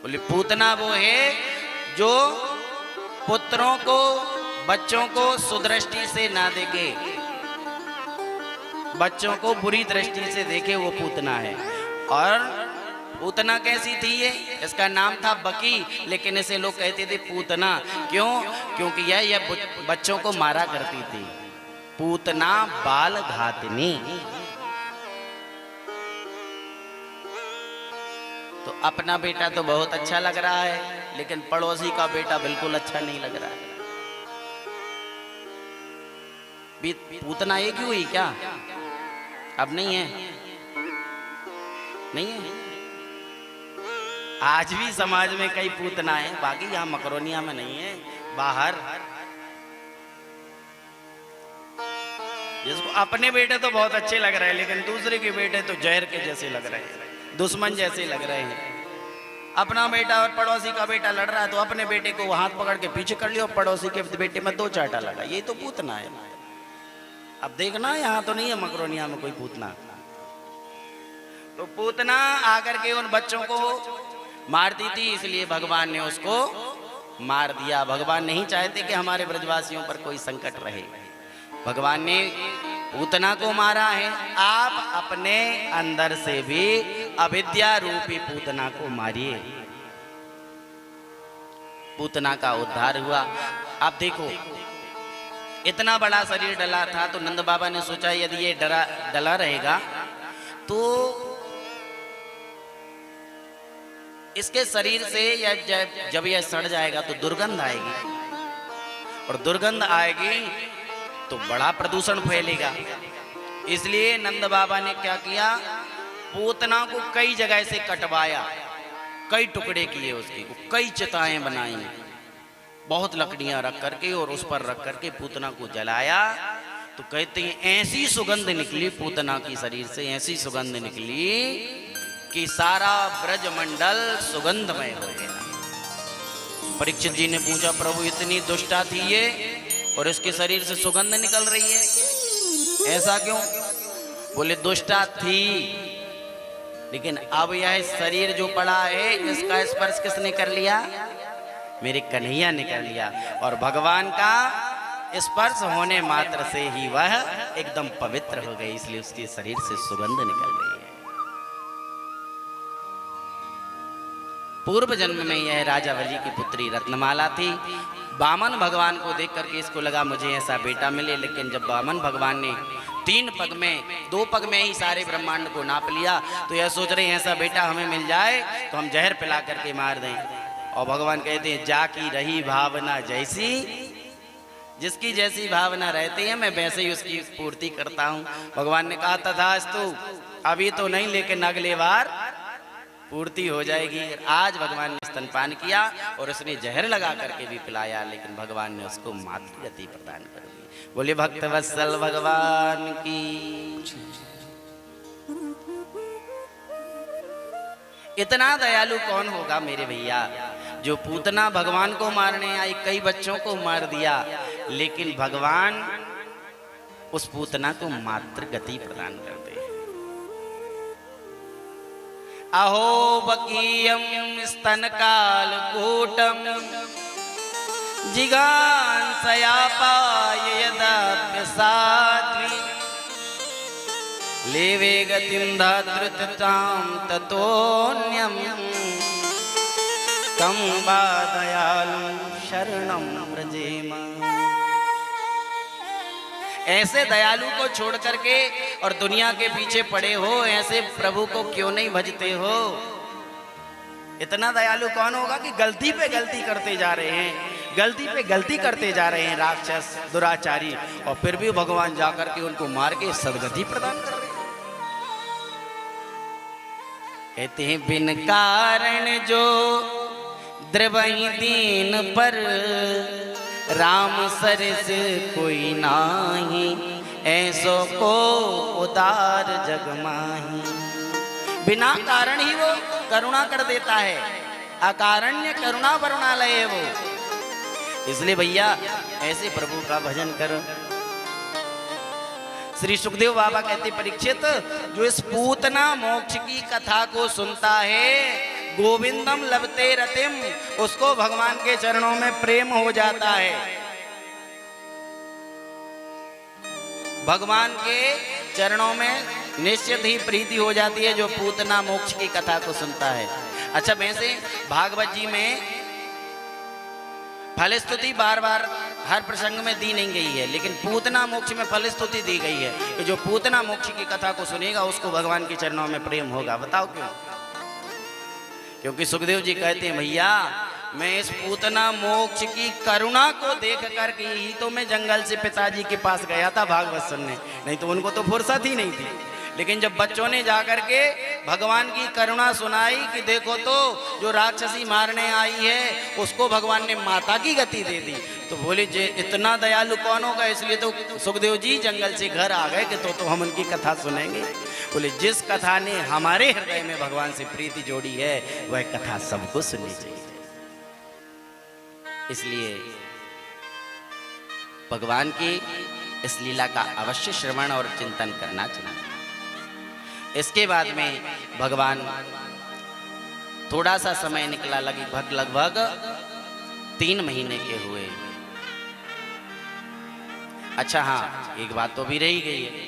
बोले पूतना वो है जो पुत्रों को, बच्चों को सुदृष्टि से ना देखे, बच्चों को बुरी दृष्टि से देखे, वो पूतना है। और पूतना कैसी थी ये? इसका नाम था बकी, लेकिन इसे लोग कहते थे पूतना। क्यों? क्योंकि यह बच्चों को मारा करती थी। पूतना बाल घातनी। तो अपना बेटा तो बहुत अच्छा लग रहा है, लेकिन पड़ोसी का बेटा बिल्कुल अच्छा नहीं लग रहा है। पूतना एक ही हुई क्या? अब नहीं है? नहीं है? आज भी समाज में कई पूतना है, बाकी यहाँ मकरोनिया में नहीं है, बाहर। जिसको अपने बेटे तो बहुत अच्छे लग रहे हैं, लेकिन दूसरे के बेटे तो जहर के जैसे लग रहे हैं, दुश्मन जैसे लग रहे हैं। अपना बेटा और पड़ोसी का बेटा लड़ रहा है, तो अपने बेटे को हाथ पकड़ के पीछे कर लियो, पड़ोसी के बेटे में 2 चाटा लगा। ये तो पूतना है। अब देखना, यहाँ तो नहीं है मकरोनिया में कोई पूतना। तो पूतना आकर के उन बच्चों को मारती थी, इसलिए भगवान ने उसको मार दिया। भगवान नहीं चाहते कि हमारे ब्रजवासियों पर कोई संकट रहे। भगवान ने पूतना को मारा है। आप अपने अंदर से भी अविद्या रूपी पूतना को मारिए, पूतना का उद्धार हुआ। आप देखो, इतना बड़ा शरीर डला था, तो नंद बाबा ने सोचा यदि ये डला रहेगा तो इसके शरीर से या जब यह सड़ जाएगा तो दुर्गंध आएगी, और दुर्गंध आएगी तो बड़ा प्रदूषण फैलेगा। इसलिए नंद बाबा ने क्या किया, पूतना को कई जगह से कटवाया, कई टुकड़े किए उसके, कई चिताएं बनाई, बहुत लकड़ियां रख करके और उस पर रख करके पूतना को जलाया। तो कहते हैं ऐसी सुगंध निकली पूतना की शरीर से, ऐसी सुगंध निकली कि सारा ब्रजमंडल सुगंधमय हो गया। परीक्षित जी ने पूछा, प्रभु इतनी दुष्टा थी ये और इसके शरीर से सुगंध निकल रही है, ऐसा क्यों? बोले दुष्टा थी, लेकिन अब यह शरीर जो पड़ा है इसका स्पर्श किसने कर लिया? मेरे कन्हैया ने कर लिया। और भगवान का स्पर्श होने मात्र से ही वह एकदम पवित्र हो गई, इसलिए उसके शरीर से सुगंध निकल रही है। पूर्व जन्म में यह राजा बलि की पुत्री रत्नमाला थी। वामन भगवान को देख करके इसको लगा मुझे ऐसा बेटा मिले, लेकिन जब वामन भगवान ने 3 पग में 2 पग में ही सारे ब्रह्मांड को नाप लिया, तो यह सोच रहे हैं ऐसा बेटा हमें मिल जाए तो हम जहर पिला करके मार दें। और भगवान कहते हैं जा की रही भावना जैसी, जिसकी जैसी भावना रहती है मैं वैसे ही उसकी पूर्ति करता हूँ। भगवान ने कहा तथास्तु, अभी तो नहीं लेकिन अगले बार पूर्ति हो जाएगी। आज भगवान ने स्तनपान किया और उसने जहर लगा करके भी पिलाया, लेकिन भगवान ने उसको मातृ गति प्रदान कर दी। बोले भक्त वत्सल भगवान की। इतना दयालु कौन होगा मेरे भैया, जो पूतना भगवान को मारने आई, कई बच्चों को मार दिया, लेकिन भगवान उस पूतना को मातृ गति प्रदान कर दे। अहो बकीयम स्तन काल कूटम जिगांसया पायदाप्यसात्वी लेवे गतिं धातृतां ततोऽन्यं कं वा दयालुं शरणं व्रजेम। ऐसे दयालु को छोड़ करके और दुनिया के पीछे पड़े हो, ऐसे प्रभु को क्यों नहीं भजते हो? इतना दयालु कौन होगा कि गलती पे गलती करते जा रहे हैं, गलती पे गलती करते जा रहे हैं राक्षस दुराचारी, और फिर भी भगवान जाकर के उनको मार के सदगति प्रदान कर रहे हैं। कहते हैं बिन कारण जो द्रवहि दीन पर राम सरस कोई नाही, ऐसो को उदार जग माही। बिना कारण ही वो करुणा कर देता है, अकारण्य करुणा वरुणालय है वो। इसलिए भैया ऐसे प्रभु का भजन करो। श्री सुखदेव बाबा कहते परीक्षित, जो इस पूतना मोक्ष की कथा को सुनता है, गोविंदम लभते रतिम, उसको भगवान के चरणों में प्रेम हो जाता है। भगवान के चरणों में निश्चित ही प्रीति हो जाती है जो पूतना मोक्ष की कथा को सुनता है। अच्छा, वैसे भागवत जी में फल स्तुति बार बार हर प्रसंग में दी नहीं गई है, लेकिन पूतना मोक्ष में फल स्तुति दी गई है कि जो पूतना मोक्ष की कथा को सुनेगा उसको भगवान के चरणों में प्रेम होगा। बताओ क्यों? क्योंकि सुखदेव जी कहते हैं, भैया मैं इस पूतना मोक्ष की करुणा को देख करके ही तो मैं जंगल से पिताजी के पास गया था भागवत सुनने, नहीं तो उनको तो फुर्सत ही नहीं थी। लेकिन जब बच्चों ने जाकर के भगवान की करुणा सुनाई कि देखो तो जो राक्षसी मारने आई है उसको भगवान ने माता की गति दे दी, तो बोले जे इतना दयालु कौन होगा, इसलिए तो सुखदेव जी जंगल से घर आ गए कि तो हम उनकी कथा सुनेंगे। बोले जिस कथा ने हमारे हृदय में भगवान से प्रीति जोड़ी है वह कथा सबको सुननी चाहिए। इसलिए भगवान की इस लीला का अवश्य श्रवण और चिंतन करना चाहिए। इसके बाद में भगवान थोड़ा सा समय निकला, लगभग 3 महीने के हुए। अच्छा हाँ, एक बात तो भी रही गई है,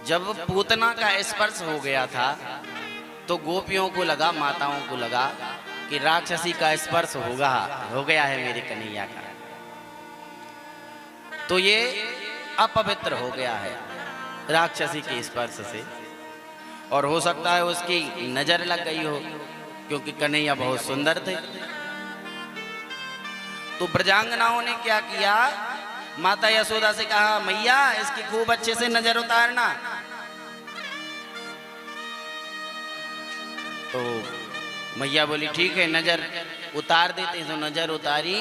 जब पूतना का स्पर्श हो गया था तो गोपियों को लगा, माताओं को लगा कि राक्षसी का स्पर्श हो गया है मेरे कन्हैया का, तो ये अपवित्र हो गया है राक्षसी के स्पर्श से, और हो सकता है उसकी नजर लग गई हो क्योंकि कन्हैया बहुत सुंदर थे। तो ब्रजांगनाओं ने क्या किया, माता यशोदा से कहा, मैया इसकी खूब अच्छे से नजर उतारना। तो मैया बोली ठीक है, नजर उतार देते हैं। तो नजर उतारी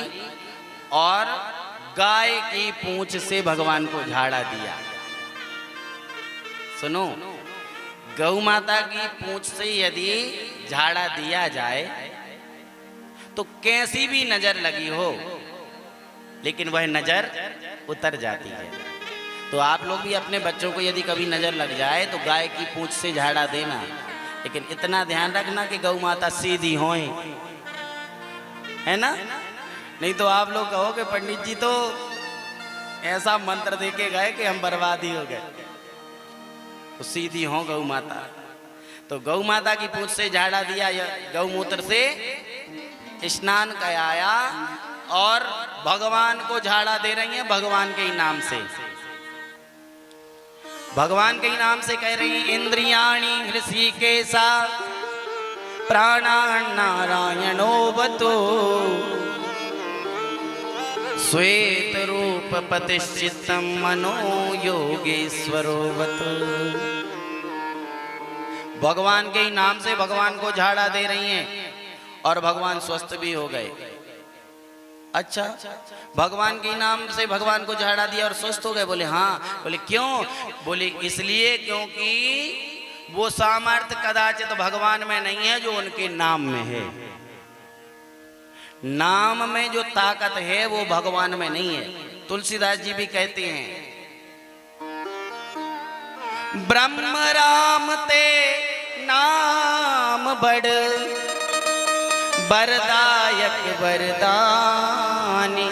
और गाय की पूंछ से भगवान को झाड़ा दिया। सुनो, गौ माता की पूंछ से यदि झाड़ा दिया जाए तो कैसी भी नजर लगी हो लेकिन वह नजर उतर जाती है। तो आप लोग भी अपने बच्चों को यदि कभी नजर लग जाए तो गाय की पूंछ से झाड़ा देना, लेकिन इतना ध्यान रखना कि गौ माता सीधी होए, है ना? नहीं तो आप लोग कहोगे पंडित जी तो ऐसा मंत्र देके गए कि हम बर्बाद ही हो गए। तो सीधी हो गौ माता, तो गौ माता की पूंछ से झाड़ा दिया, गौमूत्र से स्नान कराया और भगवान को झाड़ा दे रही हैं भगवान के ही नाम से। भगवान के ही नाम से कह रही हैं, इंद्रियाणि हृषिकेशा प्राणान् नारायणो बतो श्वेत रूप पतिश्चित्तम मनो योगेश्वरो बतो। भगवान के ही नाम से भगवान को झाड़ा दे रही हैं और भगवान स्वस्थ भी हो गए। अच्छा, भगवान के नाम से भगवान को झाड़ा दिया और स्वस्थ हो गए? बोले हाँ। बोले क्यों? बोले इसलिए क्योंकि वो सामर्थ्य कदाचित भगवान में नहीं है जो उनके नाम में है। नाम में जो ताकत है वो भगवान में नहीं है। तुलसीदास जी भी कहते हैं, ब्रह्म राम ते नाम बड़ वरदायक वरदानी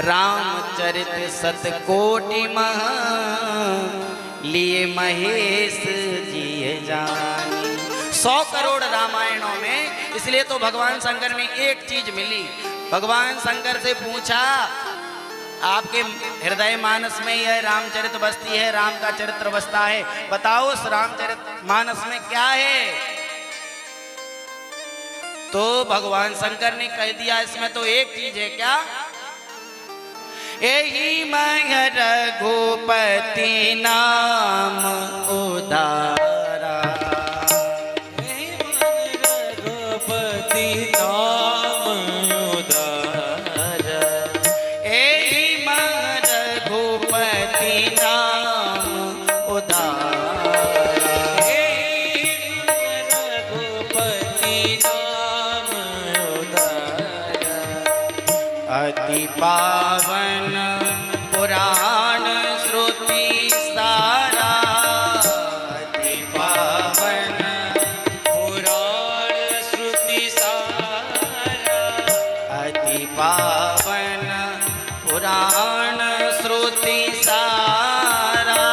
रामचरित सतकोटि मह लिए महेश जी जानी। 100 करोड़ रामायणों में, इसलिए तो भगवान शंकर में एक चीज मिली। भगवान शंकर से पूछा, आपके हृदय मानस में यह रामचरित बसती है, राम का चरित्र बसता है, बताओ उस रामचरित मानस में क्या है? तो भगवान शंकर ने कह दिया, इसमें तो एक चीज है। क्या? यही मैं रघुपति नाम उदारा, रघुपति नाम उदारा, यही मैं रघुपति नाम उदारा, रघुपति नाम उदारा। अति पावन पुराण श्रुति सारा, अति पावन पुराण श्रुति सारा, अति पावन पुराण श्रुति सारा,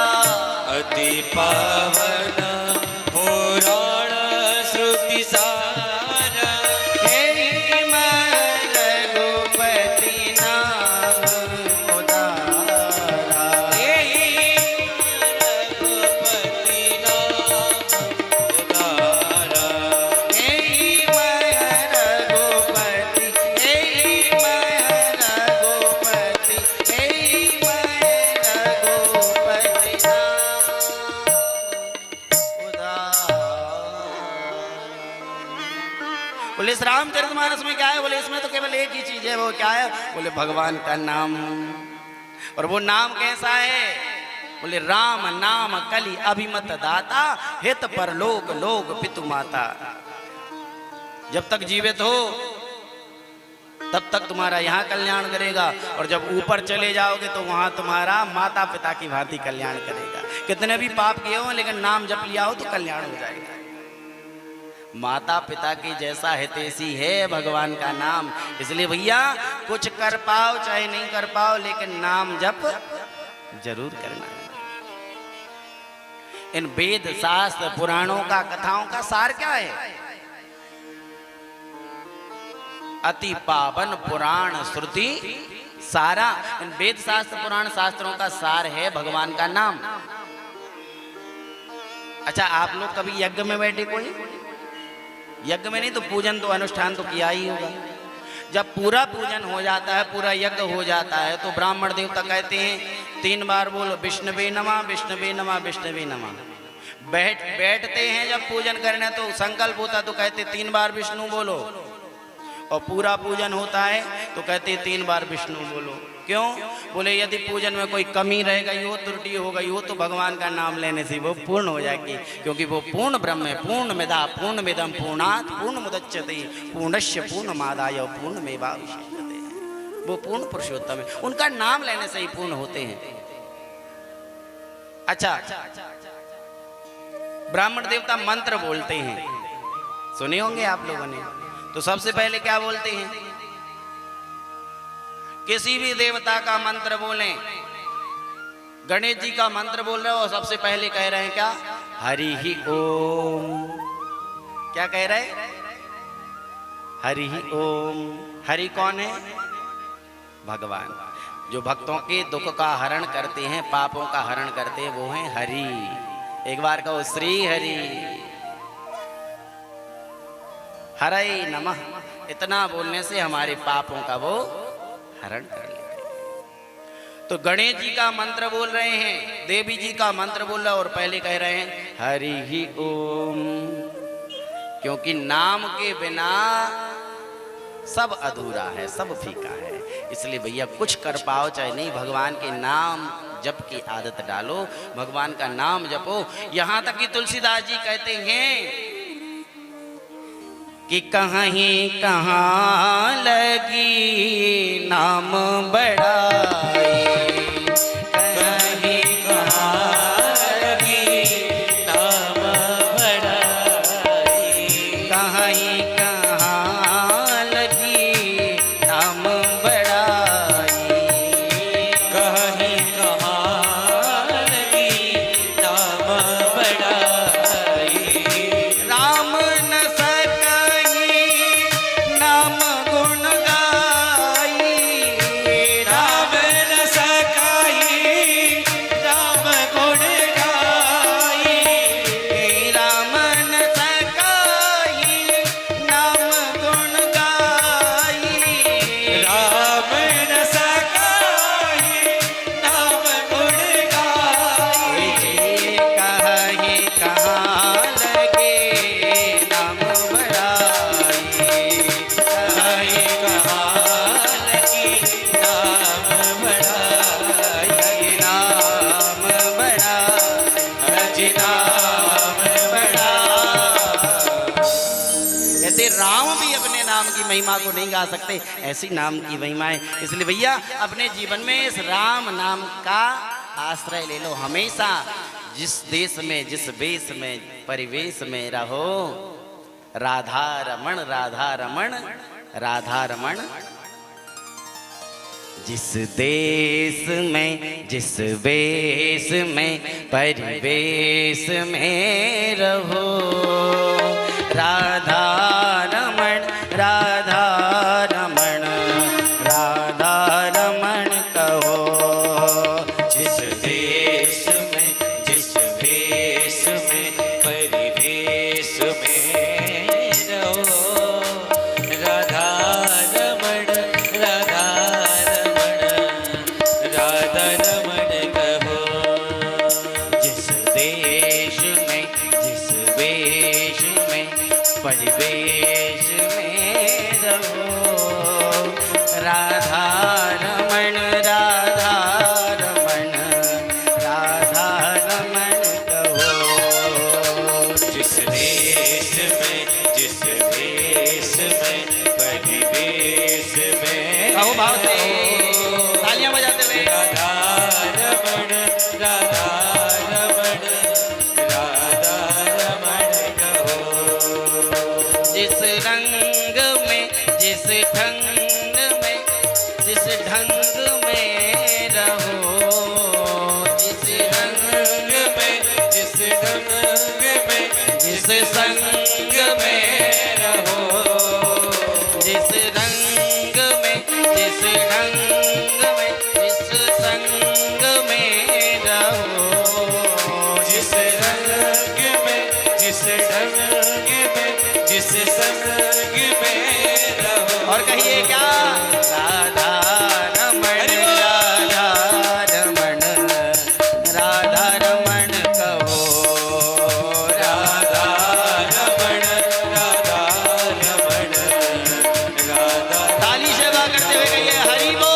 बोले इस रामचरितमानस में क्या है? बोले इसमें तो केवल एक ही चीज है। वो क्या है? बोले भगवान का नाम। और वो नाम कैसा है? बोले राम नाम कलि अभिमत दाता, हित पर लोग पितु माता। जब तक जीवित हो तब तक तुम्हारा यहाँ कल्याण करेगा, और जब ऊपर चले जाओगे तो वहां तुम्हारा माता पिता की भांति कल्याण करेगा। कितने भी पाप किए हो लेकिन नाम जप लिया हो तो कल्याण हो जाएगा। माता पिता के जैसा हितैषी है भगवान का नाम। इसलिए भैया कुछ कर पाओ चाहे नहीं कर पाओ, लेकिन नाम जप जरूर करना है। इन वेद शास्त्र पुराणों का कथाओं का सार क्या है? अति पावन पुराण श्रुति सारा। इन वेद शास्त्र पुराण शास्त्रों का सार है भगवान का नाम। अच्छा, आप लोग कभी यज्ञ में बैठे? कोई यज्ञ में नहीं तो पूजन तो अनुष्ठान तो किया ही होगा। जब पूरा पूजन हो जाता है, पूरा यज्ञ हो जाता है, तो ब्राह्मण देवता कहते हैं 3 बार बोलो विष्णुवे नमः, विष्णुवे नमः, विष्णुवे नमः। बैठते हैं जब पूजन करने तो संकल्प होता तो कहते 3 बार विष्णु बोलो, और पूरा पूजन होता है तो कहते 3 बार विष्णु बोलो। क्यों? बोले यदि पूजन में कोई कमी रह गई हो, त्रुटि हो गई हो, तो भगवान का नाम लेने से वो पूर्ण हो जाएगी, क्योंकि वो पूर्ण ब्रह्म है। पूर्ण मेधा पूर्ण मिदम पूर्णात् पूर्ण मुदच्यते पूर्णस्य पूर्णमादाय पूर्णमेवावशिष्यते। वो पूर्ण पुरुषोत्तम है, उनका नाम लेने से ही पूर्ण होते हैं। अच्छा, ब्राह्मण देवता मंत्र बोलते हैं, सुने होंगे आप लोगों ने। तो सबसे पहले क्या बोलते हैं? किसी भी देवता का मंत्र बोलें, गणेश जी का मंत्र बोल रहे हो, सबसे पहले कह रहे हैं क्या? हरि ही ओम। क्या कह रहे? हरि ही ओम। हरि कौन है? भगवान। जो भक्तों के दुख का हरण करते हैं, पापों का हरण करते हैं, वो हैं हरि। एक बार कहो श्री हरि। हरे नमः। इतना बोलने से हमारे पापों का वो हरण कर लेते हैं। तो गणेश जी का मंत्र बोल रहे हैं, देवी जी का मंत्र बोल रहे हैं, और पहले कह रहे हैं हरि ही ओम, क्योंकि नाम के बिना सब अधूरा है, सब फीका है। इसलिए भैया कुछ कर पाओ चाहे नहीं, भगवान के नाम जप की आदत डालो, भगवान का नाम जपो। यहां तक कि तुलसीदास जी कहते हैं कि कहीं कहाँ लगी नाम बड़ाई, कहीं कहाँ लगी नाम बड़ाई, कहीं कहाँ लगी नाम बड़ाई, कहीं कहाँ लगी नाम बड़ाई। राम न नाम गुण गाई, राम न सकाई राम गुण गाई, राम न सकाई नाम गुण गाई, राम न सकाई नाम गुण गाई। कहीं कहाँ लगे नाम बड़ाई, कहीं कहाँ लगी नाम बड़ाई, नाम बड़ा हरि नाम बड़ा। कहते राम भी अपने नाम की महिमा को नहीं गा सकते, ऐसी नाम की महिमा है। इसलिए भैया अपने जीवन में इस राम नाम का आश्रय ले लो हमेशा। जिस देश में, जिस वेश में, परिवेश में रहो, राधा रमण राधा रमण राधा रमण। जिस देश में, जिस वेश में, परिवेश में रहो, राधा रमण राधा रमण राधा रमण कहो। जिस देश में, जिस वेश में, परिवेश में रहो, राधा रमण राधा रमण कहो। जिस देश में, जिस वेश में, परिवेश में रहो। राधा रमण राधा रमण राधा रमण कहो। जिस देश में जिस देश में परिवेश में कहो भाव से तालियां बजाते हुए। राधा रमण राधा रमण राधा रमण कहो। जिस रंग में जिस ढंग में जिस ढंग में रहो। जिस रंग में जिस ढंग में जिस संग में रहो। जिस रंग में जिस ढंग में जिस संग में रहो। जिस रंग में जिस ढंग में जिस संग में रहो। और कहिए क्या? राधा रमण राधा रमण राधा रमण कहो। राधा रमण राधा रमण राधा। ताली सेवा करते हुए कहिए हरि बोल।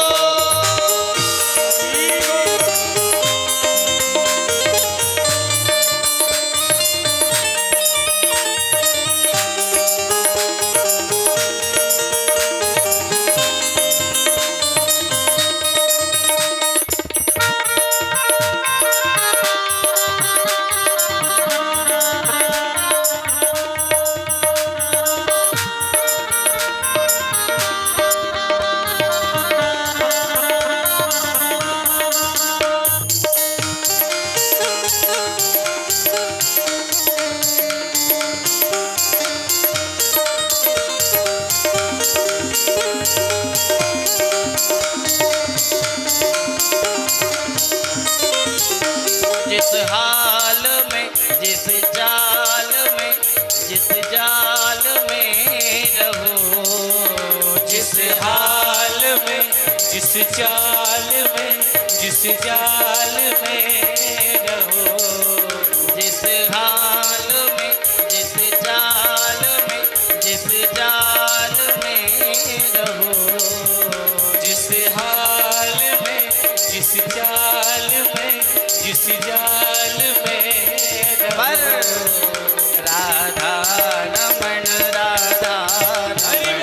जिस हाल में जिस जाल में जिस जाल में रहो। जिस हाल में जिस चाल में जिस चाल में रहो। जिस हाल में जिस जाल में जिस जाल में रहो। जिस हाल में जिस चाल में जिस जाल में पर रहो। राधा रमण राधा रमण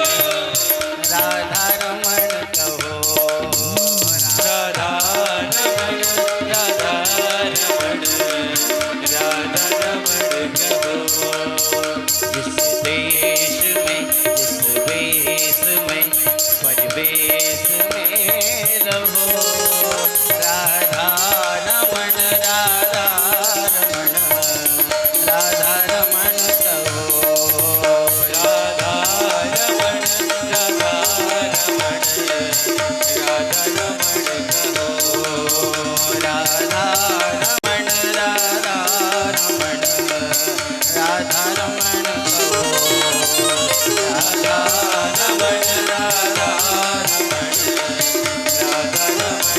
राधा रमण कहो। राधा रमण राधा रमण राधा रमण कहो। जिस देश में जिस वेश में परिवेश में रहो। राधा रमण राधा रमण राधा रमण कहो। राधा रमण राधा रमण राधा रमण कहो। राधा रमण राधा रमण राधा रमण कहो। राधा रमण राधा रमण राधा रमण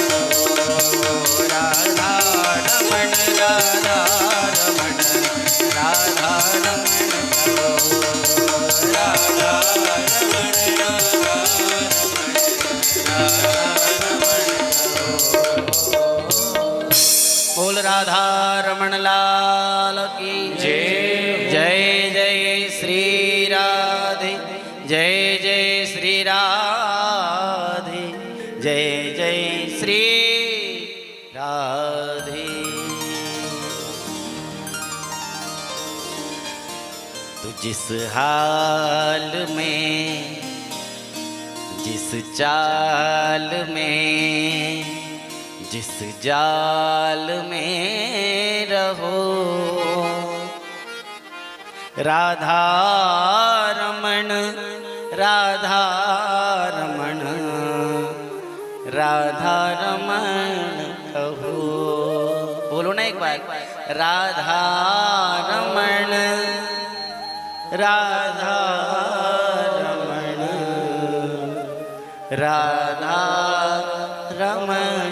कहो। राधा रमण राधा रमण राधा रमण कहो। राधा रमण राधा बोल राधा रमण लाल की जय। जय जय श्री राधे जय जय श्री राधे जय जय श्री राधे। तो जिस हाल में जिस चाल में जिस जाल में रहो। राधा रमण राधा रमण राधा रमण कहो। बोलो ना एक बार। राधा रमण राधा रमण राधा रमण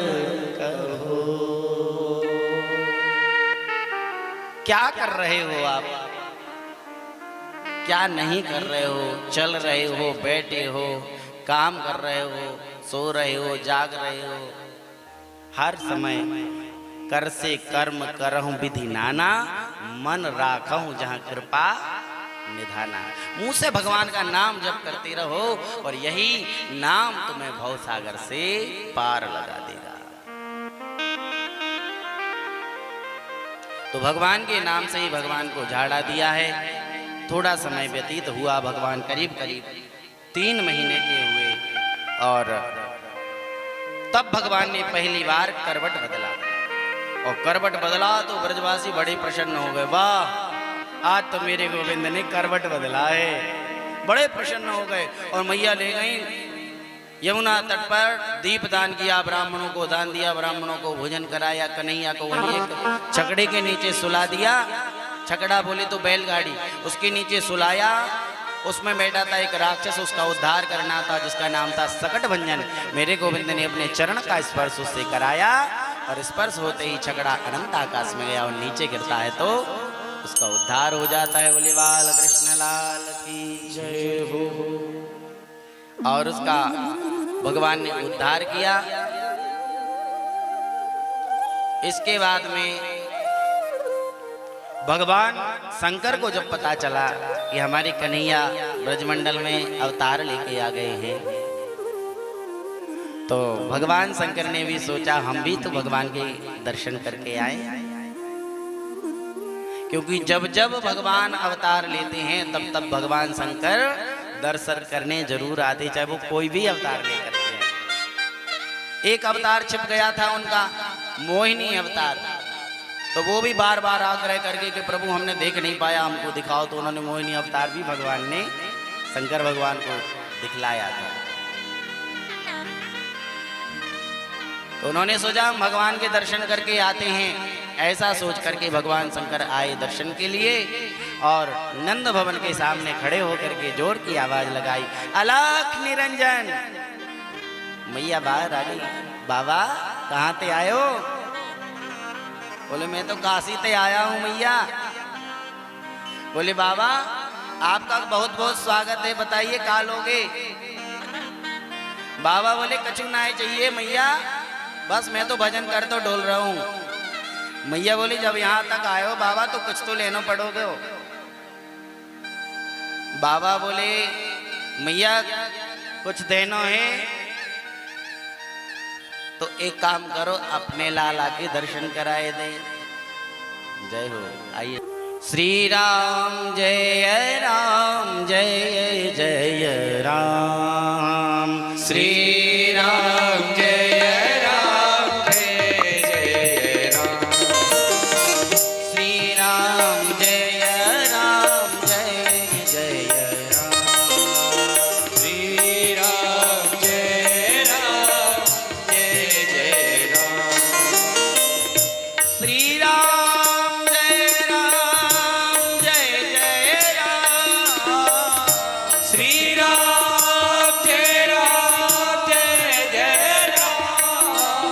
कहो। क्या कर रहे हो आप? क्या नहीं कर रहे हो, चल रहे हो, बैठे हो, काम कर रहे हो, सो रहे हो, जाग रहे हो, हर समय कर से कर्म करहूं विधि नाना, मन राखहूं जहां कृपा निधाना। मुंह से भगवान का नाम जप करते रहो और यही नाम तुम्हें भव सागर से पार लगा देगा। तो भगवान के नाम से ही भगवान को झाड़ा दिया है। थोड़ा समय व्यतीत हुआ, भगवान करीब करीब 3 महीने के हुए और तब भगवान ने पहली बार करवट बदला। और करवट बदला तो ब्रजवासी बड़े प्रसन्न हो गए, वाह आज तो मेरे गोविंद ने करवट बदला है। बड़े प्रसन्न हो गए और मैया ले गई यमुना तट पर, दीप दान किया, ब्राह्मणों को दान दिया, ब्राह्मणों को भोजन कराया, कन्हैया को वहीं एक छकड़े के नीचे सुला दिया। छकड़ा बोले तो बैलगाड़ी, उसके नीचे सुलाया। उसमें बैठा था एक राक्षस, उसका उद्धार करना था, जिसका नाम था सकट भंजन। मेरे गोविंद ने अपने चरण का स्पर्श उससे कराया और स्पर्श होते ही छकड़ा अनंत आकाश में गया और नीचे गिरता है तो उसका उद्धार हो जाता है। बोले बाल कृष्ण लाल की जय हो। और उसका भगवान ने उद्धार किया। इसके बाद में भगवान शंकर को जब पता चला कि हमारी कन्हैया ब्रजमंडल में अवतार लेके आ गए हैं, तो भगवान शंकर ने भी सोचा हम भी तो भगवान के दर्शन करके आए। क्योंकि जब जब भगवान अवतार लेते हैं तब तब भगवान शंकर दर्शन करने जरूर आते, चाहे वो कोई भी अवतार लेकर के आए। एक अवतार छिप गया था उनका, मोहिनी अवतार, तो वो भी बार बार आग्रह करके कि प्रभु हमने देख नहीं पाया, हमको दिखाओ। तो उन्होंने मोहिनी अवतार भी भगवान ने शंकर भगवान को दिखलाया था। तो उन्होंने सोचा हम भगवान के दर्शन करके आते हैं। ऐसा सोच करके भगवान शंकर आए दर्शन के लिए और नंद भवन के सामने खड़े होकर के जोर की आवाज लगाई, अलख निरंजन। मैया बाहर आ गई, बाबा कहाँ ते आए हो? बोले मैं तो काशी ते आया हूँ मैया। बोले बाबा आपका बहुत बहुत स्वागत है, बताइए कहाँ लोगे? बाबा बोले कछु ना चाहिए मैया, बस मैं तो भजन कर तो डोल रहा हूँ। मैया बोली जब यहाँ तक आए हो बाबा तो कुछ तो लेना पड़ोगे हो। बाबा बोले मैया कुछ देना है तो एक काम करो, अपने लाला के दर्शन कराए दे। जय हो। आइए। श्री राम जय राम जय जय राम, श्री राम जय राम जय जय राम, श्री राम जय राम जय जय राम, श्री राम जय राम जय जय राम, श्री राम जय राम जय जय राम, श्री राम जय राम जय जय राम,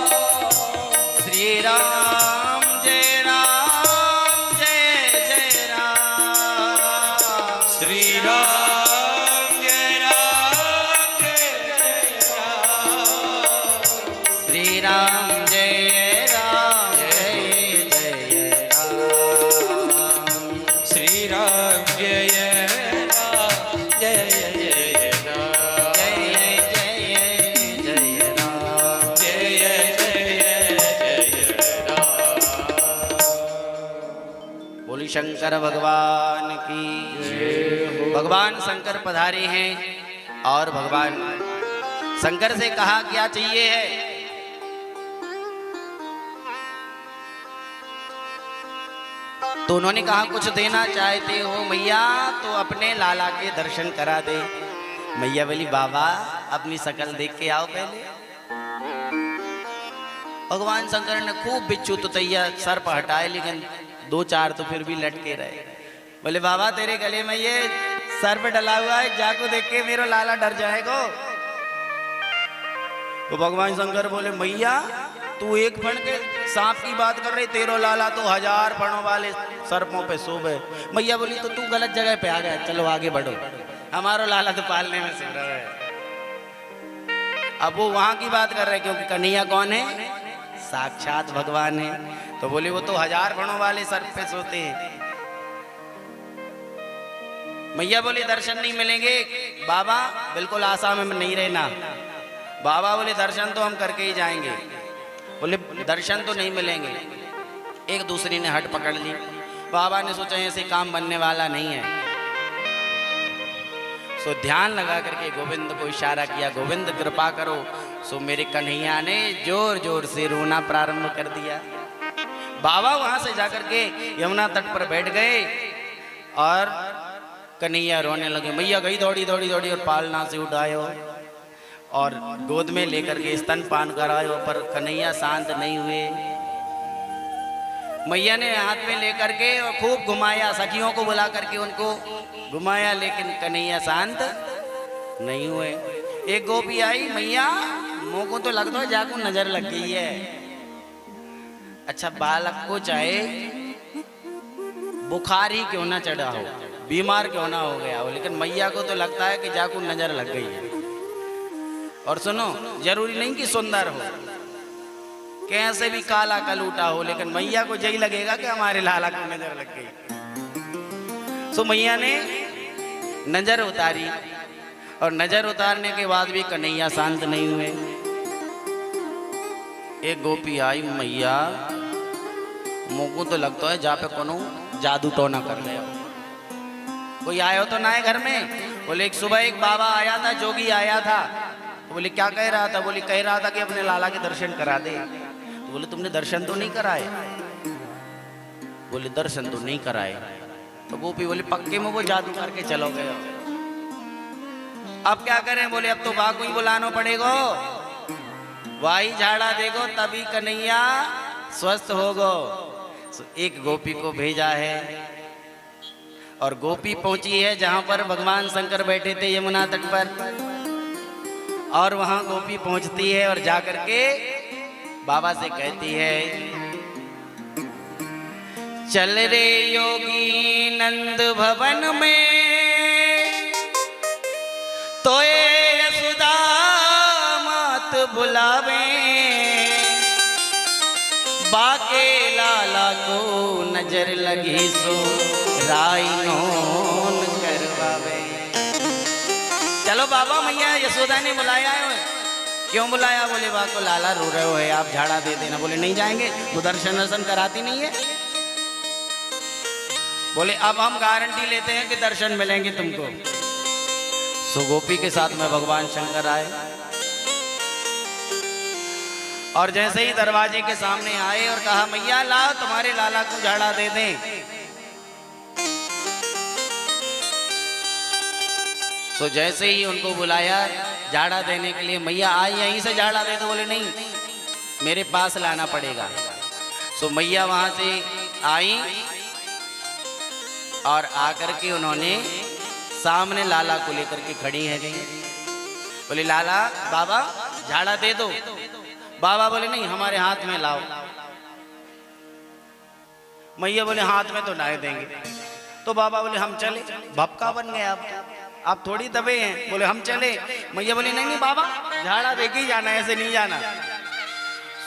श्री राम जय राम जय जय राम, श्री राम जय राम जय जय राम, श्री राम जय राम जय जय राम, श्री राम जय राम जय जय राम, जय जय जय राम, जय जय राम। बोली शंकर भगवान की जय। भगवान शंकर पधारे हैं और भगवान शंकर से कहा क्या चाहिए है? तो उन्होंने कहा कुछ देना चाहते हो मैया तो अपने लाला के दर्शन करा दे। मैया बोली बाबा अपनी शकल देख के आओ पहले। भगवान शंकर ने खूब बिच्छू तो तैया सर पर हटाए, लेकिन 2-4 तो फिर भी लटके रहे। बोले बाबा तेरे गले में ये सर पे डला हुआ है, जाको देख के मेरा लाला डर जाएगा। तो भगवान शंकर बोले मैया तू एक फण के सांप की बात कर रही, तेरो लाला तो 1000 फणों वाले सर्पों पे शोभे। मैया बोली तो तू गलत जगह पे आ गया, चलो आगे बढ़ो, हमारो लाला तो पालने में सुधरा है। अब वो वहां की बात कर रहे क्योंकि कन्हैया कौन है? साक्षात भगवान है। तो बोले वो तो 1000 फणों वाले सर्प पे सोते हैं। मैया बोली दर्शन नहीं मिलेंगे बाबा, बिल्कुल आशा में नहीं रहना। बाबा बोले दर्शन तो हम करके ही जाएंगे। बोले दर्शन तो नहीं मिलेंगे। एक दूसरी ने हट पकड़ ली। बाबा ने सोचा ऐसे काम बनने वाला नहीं है, सो ध्यान लगा करके गोविंद को इशारा किया, गोविंद कृपा करो। सो मेरे कन्हैया ने जोर जोर से रोना प्रारंभ कर दिया। बाबा वहां से जाकर के यमुना तट पर बैठ गए और कन्हैया रोने लगे। मैया गई दौड़ी दौड़ी दौड़ी और पालना से उठायो और गोद में लेकर के स्तनपान करायो, पर कन्हैया शांत नहीं हुए। मैया ने हाथ में लेकर के और खूब घुमाया, सखियों को बुला करके उनको घुमाया, लेकिन कन्हैया शांत नहीं हुए। एक गोपी आई, मैया मुँह को तो लगता है जाकू नजर लग गई है। अच्छा बालक को चाहे बुखार ही क्यों ना चढ़ा हो, बीमार क्यों ना हो गया हो, लेकिन मैया को तो लगता है कि जाकू नजर लग गई है। और सुनो, जरूरी नहीं कि सुंदर हो, कैसे भी काला कलूटा हो, लेकिन मैया को यही लगेगा कि हमारे लाला को नजर लग गई। सो मैया ने नजर उतारी और नजर उतारने के बाद भी कन्हैया शांत नहीं हुए। एक गोपी आई, मैया मुँह को तो लगता है जहाँ पे कोनो जादू टोना कर ले, कोई आयो तो ना है घर में। बोले एक सुबह एक बाबा आया था, जोगी आया था। तो बोले क्या कह रहा था? बोले कह रहा था कि अपने लाला के दर्शन करा दे। तो बोले तुमने दर्शन तो नहीं कराए? बोले दर्शन तो नहीं कराए। तो गोपी बोले पक्के में वो जादू करके चलो गए, अब क्या करें? बोले अब तो बागु ही बुलाना पड़ेगा, वाही झाड़ा देगो तभी कन्हैया स्वस्थ होगो। एक गोपी को भेजा है और गोपी पहुंची है जहां पर भगवान शंकर बैठे थे यमुना तट पर, और वहां गोपी पहुंचती है और जाकर के बाबा से कहती है, चल रे योगी नंद भवन में, तो यशोदा मात बुलावे, बाके लाला को नजर लगी सो राई नोन करवावे। चलो बाबा, मैया यशोदा ने बुलाया है। क्यों बुलाया? बोले बा को लाला रो रहे हो है, आप झाड़ा दे देना। बोले नहीं जाएंगे, वो दर्शन कराती नहीं है। बोले अब हम गारंटी लेते हैं कि दर्शन मिलेंगे तुमको। सो गोपी के साथ में भगवान शंकर आए और जैसे ही दरवाजे के सामने आए और कहा मैया लाओ तुम्हारे लाला को झाड़ा दे दें। तो जैसे ही उनको बुलाया झाड़ा देने के लिए, मैया आई यहीं से झाड़ा दे दो। बोले नहीं, मेरे पास लाना पड़ेगा। सो मैया वहां से आई और आकर के उन्होंने सामने लाला को लेकर के खड़ी है गई। बोले लाला बाबा झाड़ा दे दो। बाबा बोले नहीं, हमारे हाथ में लाओ। मैया बोले हाथ में तो ना देंगे। तो बाबा बोले हम चले, भपका बन गए आप थोड़ी दबे हैं। बोले हम चले। मैया बोले नहीं नहीं बाबा, झाड़ा दे के ही जाना, ऐसे नहीं जाना।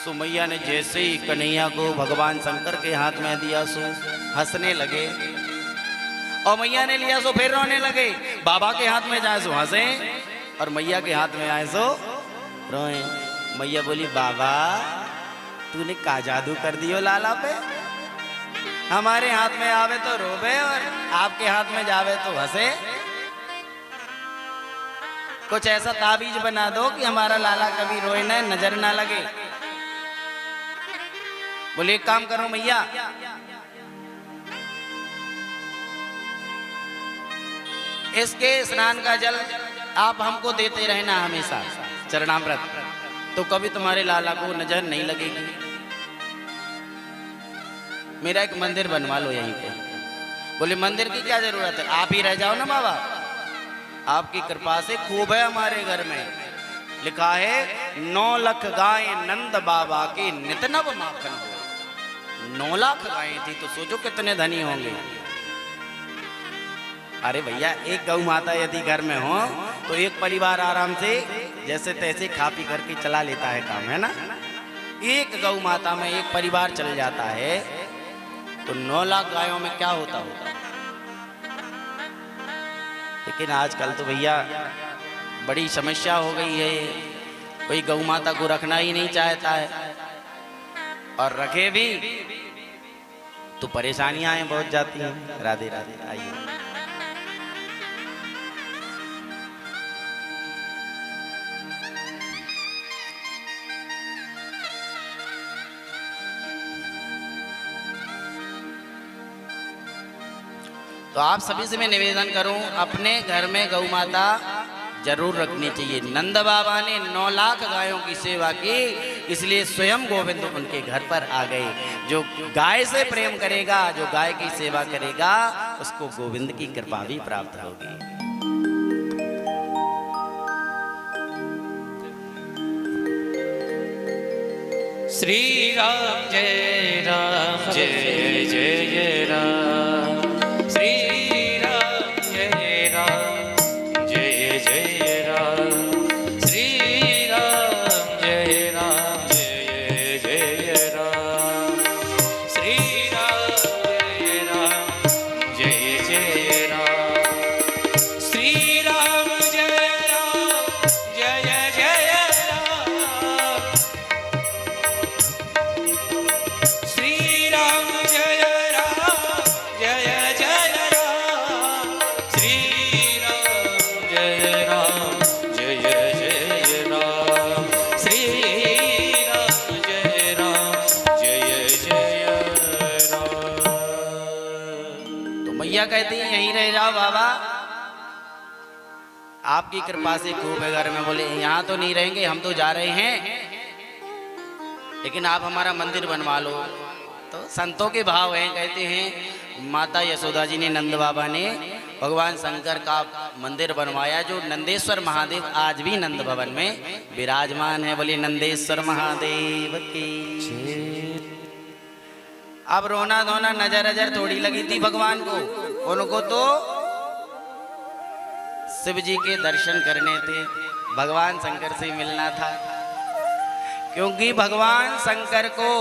सो मैया ने जैसे ही कन्हैया को भगवान शंकर के हाथ में दिया सो हंसने लगे, और मैया ने लिया सो फिर रोने लगे। बाबा के हाथ में जाए सो हंसे और मैया के हाथ में आए सो रोए। मैया बोली बाबा तूने का जादू कर दियो लाला पे, हमारे हाथ में आवे तो रोवे और आपके हाथ में जावे तो हंसे। कुछ ऐसा ताबीज बना दो कि हमारा लाला कभी रोए ना, नजर ना लगे। बोले एक काम करो मैया, इसके स्नान का जल आप हमको देते रहना हमेशा चरणामृत, तो कभी तुम्हारे लाला को नजर नहीं लगेगी। मेरा एक मंदिर बनवा लो यहीं पे। बोले मंदिर की क्या जरूरत है, आप ही रह जाओ ना बाबा, आपकी कृपा से खूब है हमारे घर में, लिखा है 9 लाख गाय नंद बाबा के नितनव माखन हो। 9 लाख गायें थी तो सोचो कितने धनी होंगे। अरे भैया एक गौ माता यदि घर में हो तो एक परिवार आराम से जैसे तैसे खा पी करके चला लेता है काम, है ना। एक गौ माता में एक परिवार चल जाता है तो 9 लाख गायों में क्या होता होगा। लेकिन आजकल तो भैया बड़ी समस्या हो गई है, कोई गौ माता को रखना ही नहीं चाहता है, और रखे भी तो परेशानियां बहुत जाती हैं। राधे राधे। आइए तो आप सभी से मैं निवेदन करूं, अपने घर में गौ माता जरूर रखनी चाहिए। नंद बाबा ने 9 लाख गायों की सेवा की, इसलिए स्वयं गोविंद उनके घर पर आ गए। जो गाय से प्रेम करेगा, जो गाय की सेवा करेगा, उसको गोविंद की कृपा भी प्राप्त होगी। श्री राम जय राम जय जय राम। श्री राम जय राम जय जय राम। श्री राम जय राम जय जय राम। श्री राम जय राम जय जय राम। श्री राम जय राम जय जय राम। श्री राम जय राम जय जय राम। श्री राम जय राम जय जय राम। श्री राम जय राम जय जय राम। तो मैया कहती है यहीं रह जाओ बाबा, आपकी कृपा से खूब है घर में। बोले यहाँ तो नहीं रहेंगे, हम तो जा रहे हैं, लेकिन आप हमारा मंदिर बनवा लो। तो संतों के भाव हैं, कहते हैं माता यशोदा जी ने, नंद बाबा ने भगवान शंकर का मंदिर बनवाया, जो नंदेश्वर महादेव आज भी नंद भवन में विराजमान है। बोले नंदेश्वर महादेव की जय। अब रोना धोना नजर नजर थोड़ी लगी थी भगवान को, उनको तो शिव जी के दर्शन करने थे, भगवान शंकर से मिलना था। क्योंकि भगवान शंकर को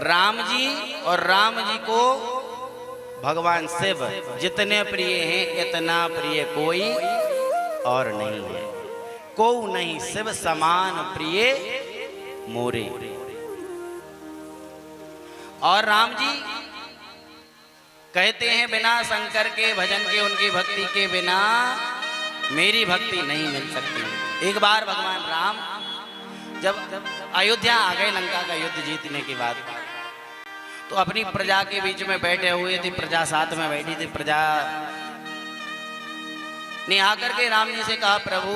राम जी और राम जी को भगवान शिव जितने प्रिय हैं, इतना प्रिय कोई और नहीं है। को नहीं शिव समान प्रिय मोरे। और राम जी कहते हैं बिना शंकर के भजन के, उनकी भक्ति के बिना मेरी भक्ति नहीं मिल सकती। एक बार भगवान राम जब अयोध्या आ गए लंका का युद्ध जीतने के बाद, तो अपनी प्रजा के बीच में बैठे हुए थे, प्रजा साथ में बैठी थी। प्रजा ने आकर के राम जी से कहा, प्रभु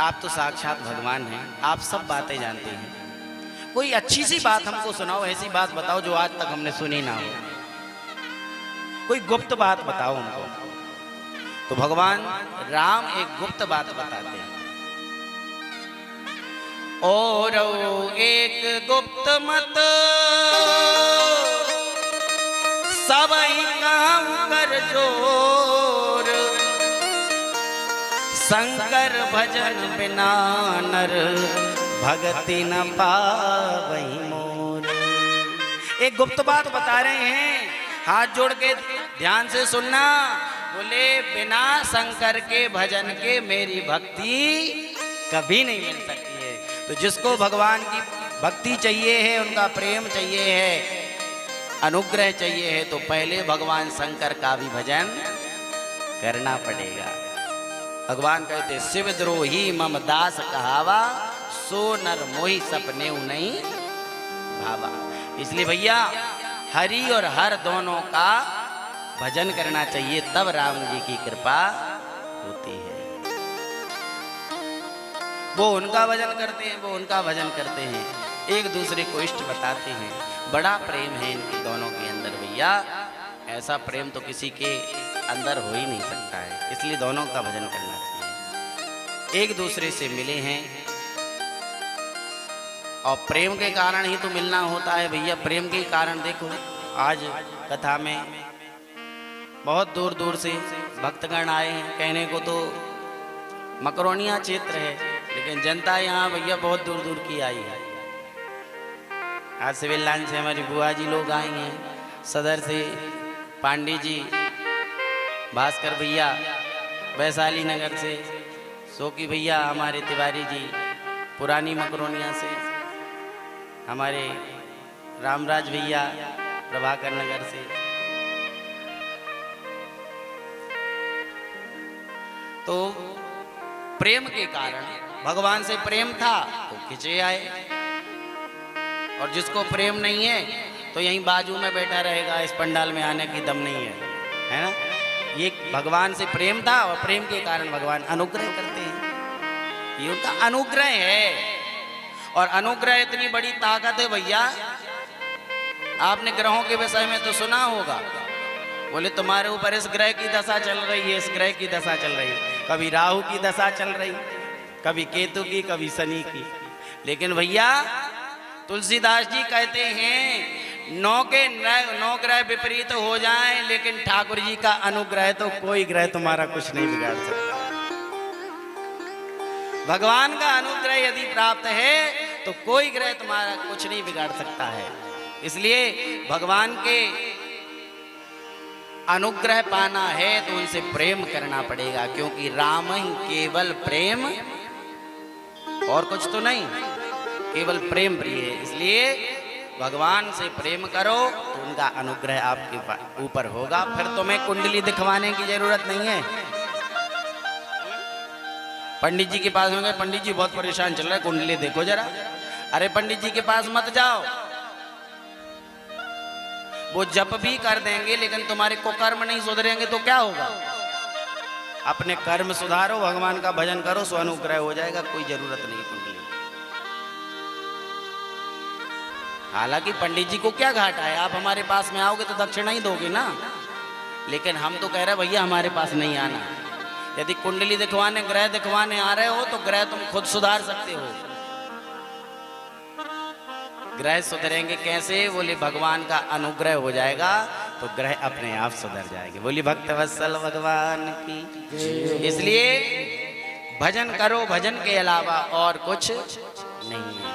आप तो साक्षात भगवान हैं, आप सब बातें जानते हैं, कोई अच्छी सी बात हमको सुनाओ, ऐसी बात बताओ जो आज तक हमने सुनी ना हो, कोई गुप्त बात बताओ हमको। तो भगवान राम एक गुप्त बात बताते हैं। और एक गुप्त मत सबई काम कर जोर, शंकर भजन बिना नर भगति न पावई मोर। एक गुप्त बात बता रहे हैं, हाथ जोड़ के ध्यान से सुनना। बोले बिना शंकर के भजन के मेरी भक्ति कभी नहीं मिल सकती है। तो जिसको भगवान की भक्ति चाहिए है, उनका प्रेम चाहिए है, अनुग्रह चाहिए है, तो पहले भगवान शंकर का भी भजन करना पड़ेगा। भगवान कहते शिव द्रोही मम दास कहावा, सो नर मोहि सपने नहीं भावा। इसलिए भैया हरि और हर दोनों का भजन करना चाहिए, तब राम जी की कृपा होती है। वो उनका भजन करते हैं, वो उनका भजन करते हैं, एक दूसरे को इष्ट बताते हैं। बड़ा प्रेम है इनके दोनों के अंदर भैया, ऐसा प्रेम तो किसी के अंदर हो ही नहीं सकता है। इसलिए दोनों का भजन करना चाहिए। एक दूसरे से मिले हैं और प्रेम के कारण ही तो मिलना होता है भैया। प्रेम के कारण देखो आज कथा में बहुत दूर दूर से भक्तगण आए हैं। कहने को तो मकरोनिया क्षेत्र है, लेकिन जनता यहाँ भैया बहुत दूर दूर की आई है। आज सिविल लाइन से हमारी बुआ जी लोग आई हैं, सदर से पांडे जी, भास्कर भैया वैशाली नगर से, सोकी भैया हमारे तिवारी जी पुरानी मकरोनिया से, हमारे रामराज भैया प्रभाकर नगर से। तो प्रेम के कारण भगवान से प्रेम था तो खिंचे आए, और जिसको प्रेम नहीं है तो यहीं बाजू में बैठा रहेगा, इस पंडाल में आने की दम नहीं है ना। ये भगवान से प्रेम था और प्रेम के कारण भगवान अनुग्रह करते हैं, ये उनका अनुग्रह है। और अनुग्रह इतनी बड़ी ताकत है भैया। आपने ग्रहों के विषय में तो सुना होगा, बोले तुम्हारे ऊपर इस ग्रह की दशा चल रही है, इस ग्रह की दशा चल रही है, कभी राहु की दशा चल रही, कभी केतु की, कभी शनि की। लेकिन भैया तुलसीदास जी कहते हैं नौ ग्रह विपरीत हो जाएं, लेकिन ठाकुर जी का अनुग्रह तो कोई ग्रह तुम्हारा कुछ नहीं बिगाड़ सकता। भगवान का अनुग्रह यदि प्राप्त है तो कोई ग्रह तुम्हारा कुछ नहीं बिगाड़ सकता है। इसलिए भगवान के अनुग्रह पाना है तो उनसे प्रेम करना पड़ेगा, क्योंकि राम ही केवल प्रेम और कुछ तो नहीं, केवल प्रेम प्रिय है। इसलिए भगवान से प्रेम करो तो उनका अनुग्रह आपके ऊपर होगा। फिर तुम्हें कुंडली दिखवाने की जरूरत नहीं है। पंडित जी के पास होंगे, पंडित जी बहुत परेशान चल रहे हैं, कुंडली देखो जरा। अरे पंडित जी के पास मत जाओ, वो जप भी कर देंगे लेकिन तुम्हारे को कर्म नहीं सुधरेंगे तो क्या होगा। अपने कर्म सुधारो, भगवान का भजन करो, सो अनुग्रह हो जाएगा, कोई जरूरत नहीं कुंडली। हालांकि पंडित जी को क्या घाटा है, आप हमारे पास में आओगे तो दक्षिणा ही दोगे ना। लेकिन हम तो कह रहे भैया हमारे पास नहीं आना। यदि कुंडली दिखवाने, ग्रह दिखवाने आ रहे हो तो ग्रह तुम खुद सुधार सकते हो। ग्रह सुधरेंगे कैसे? बोले भगवान का अनुग्रह हो जाएगा तो ग्रह अपने आप सुधर जाएंगे। बोली भक्तवत्सल भगवान की। इसलिए भजन करो, भजन के अलावा और कुछ नहीं है।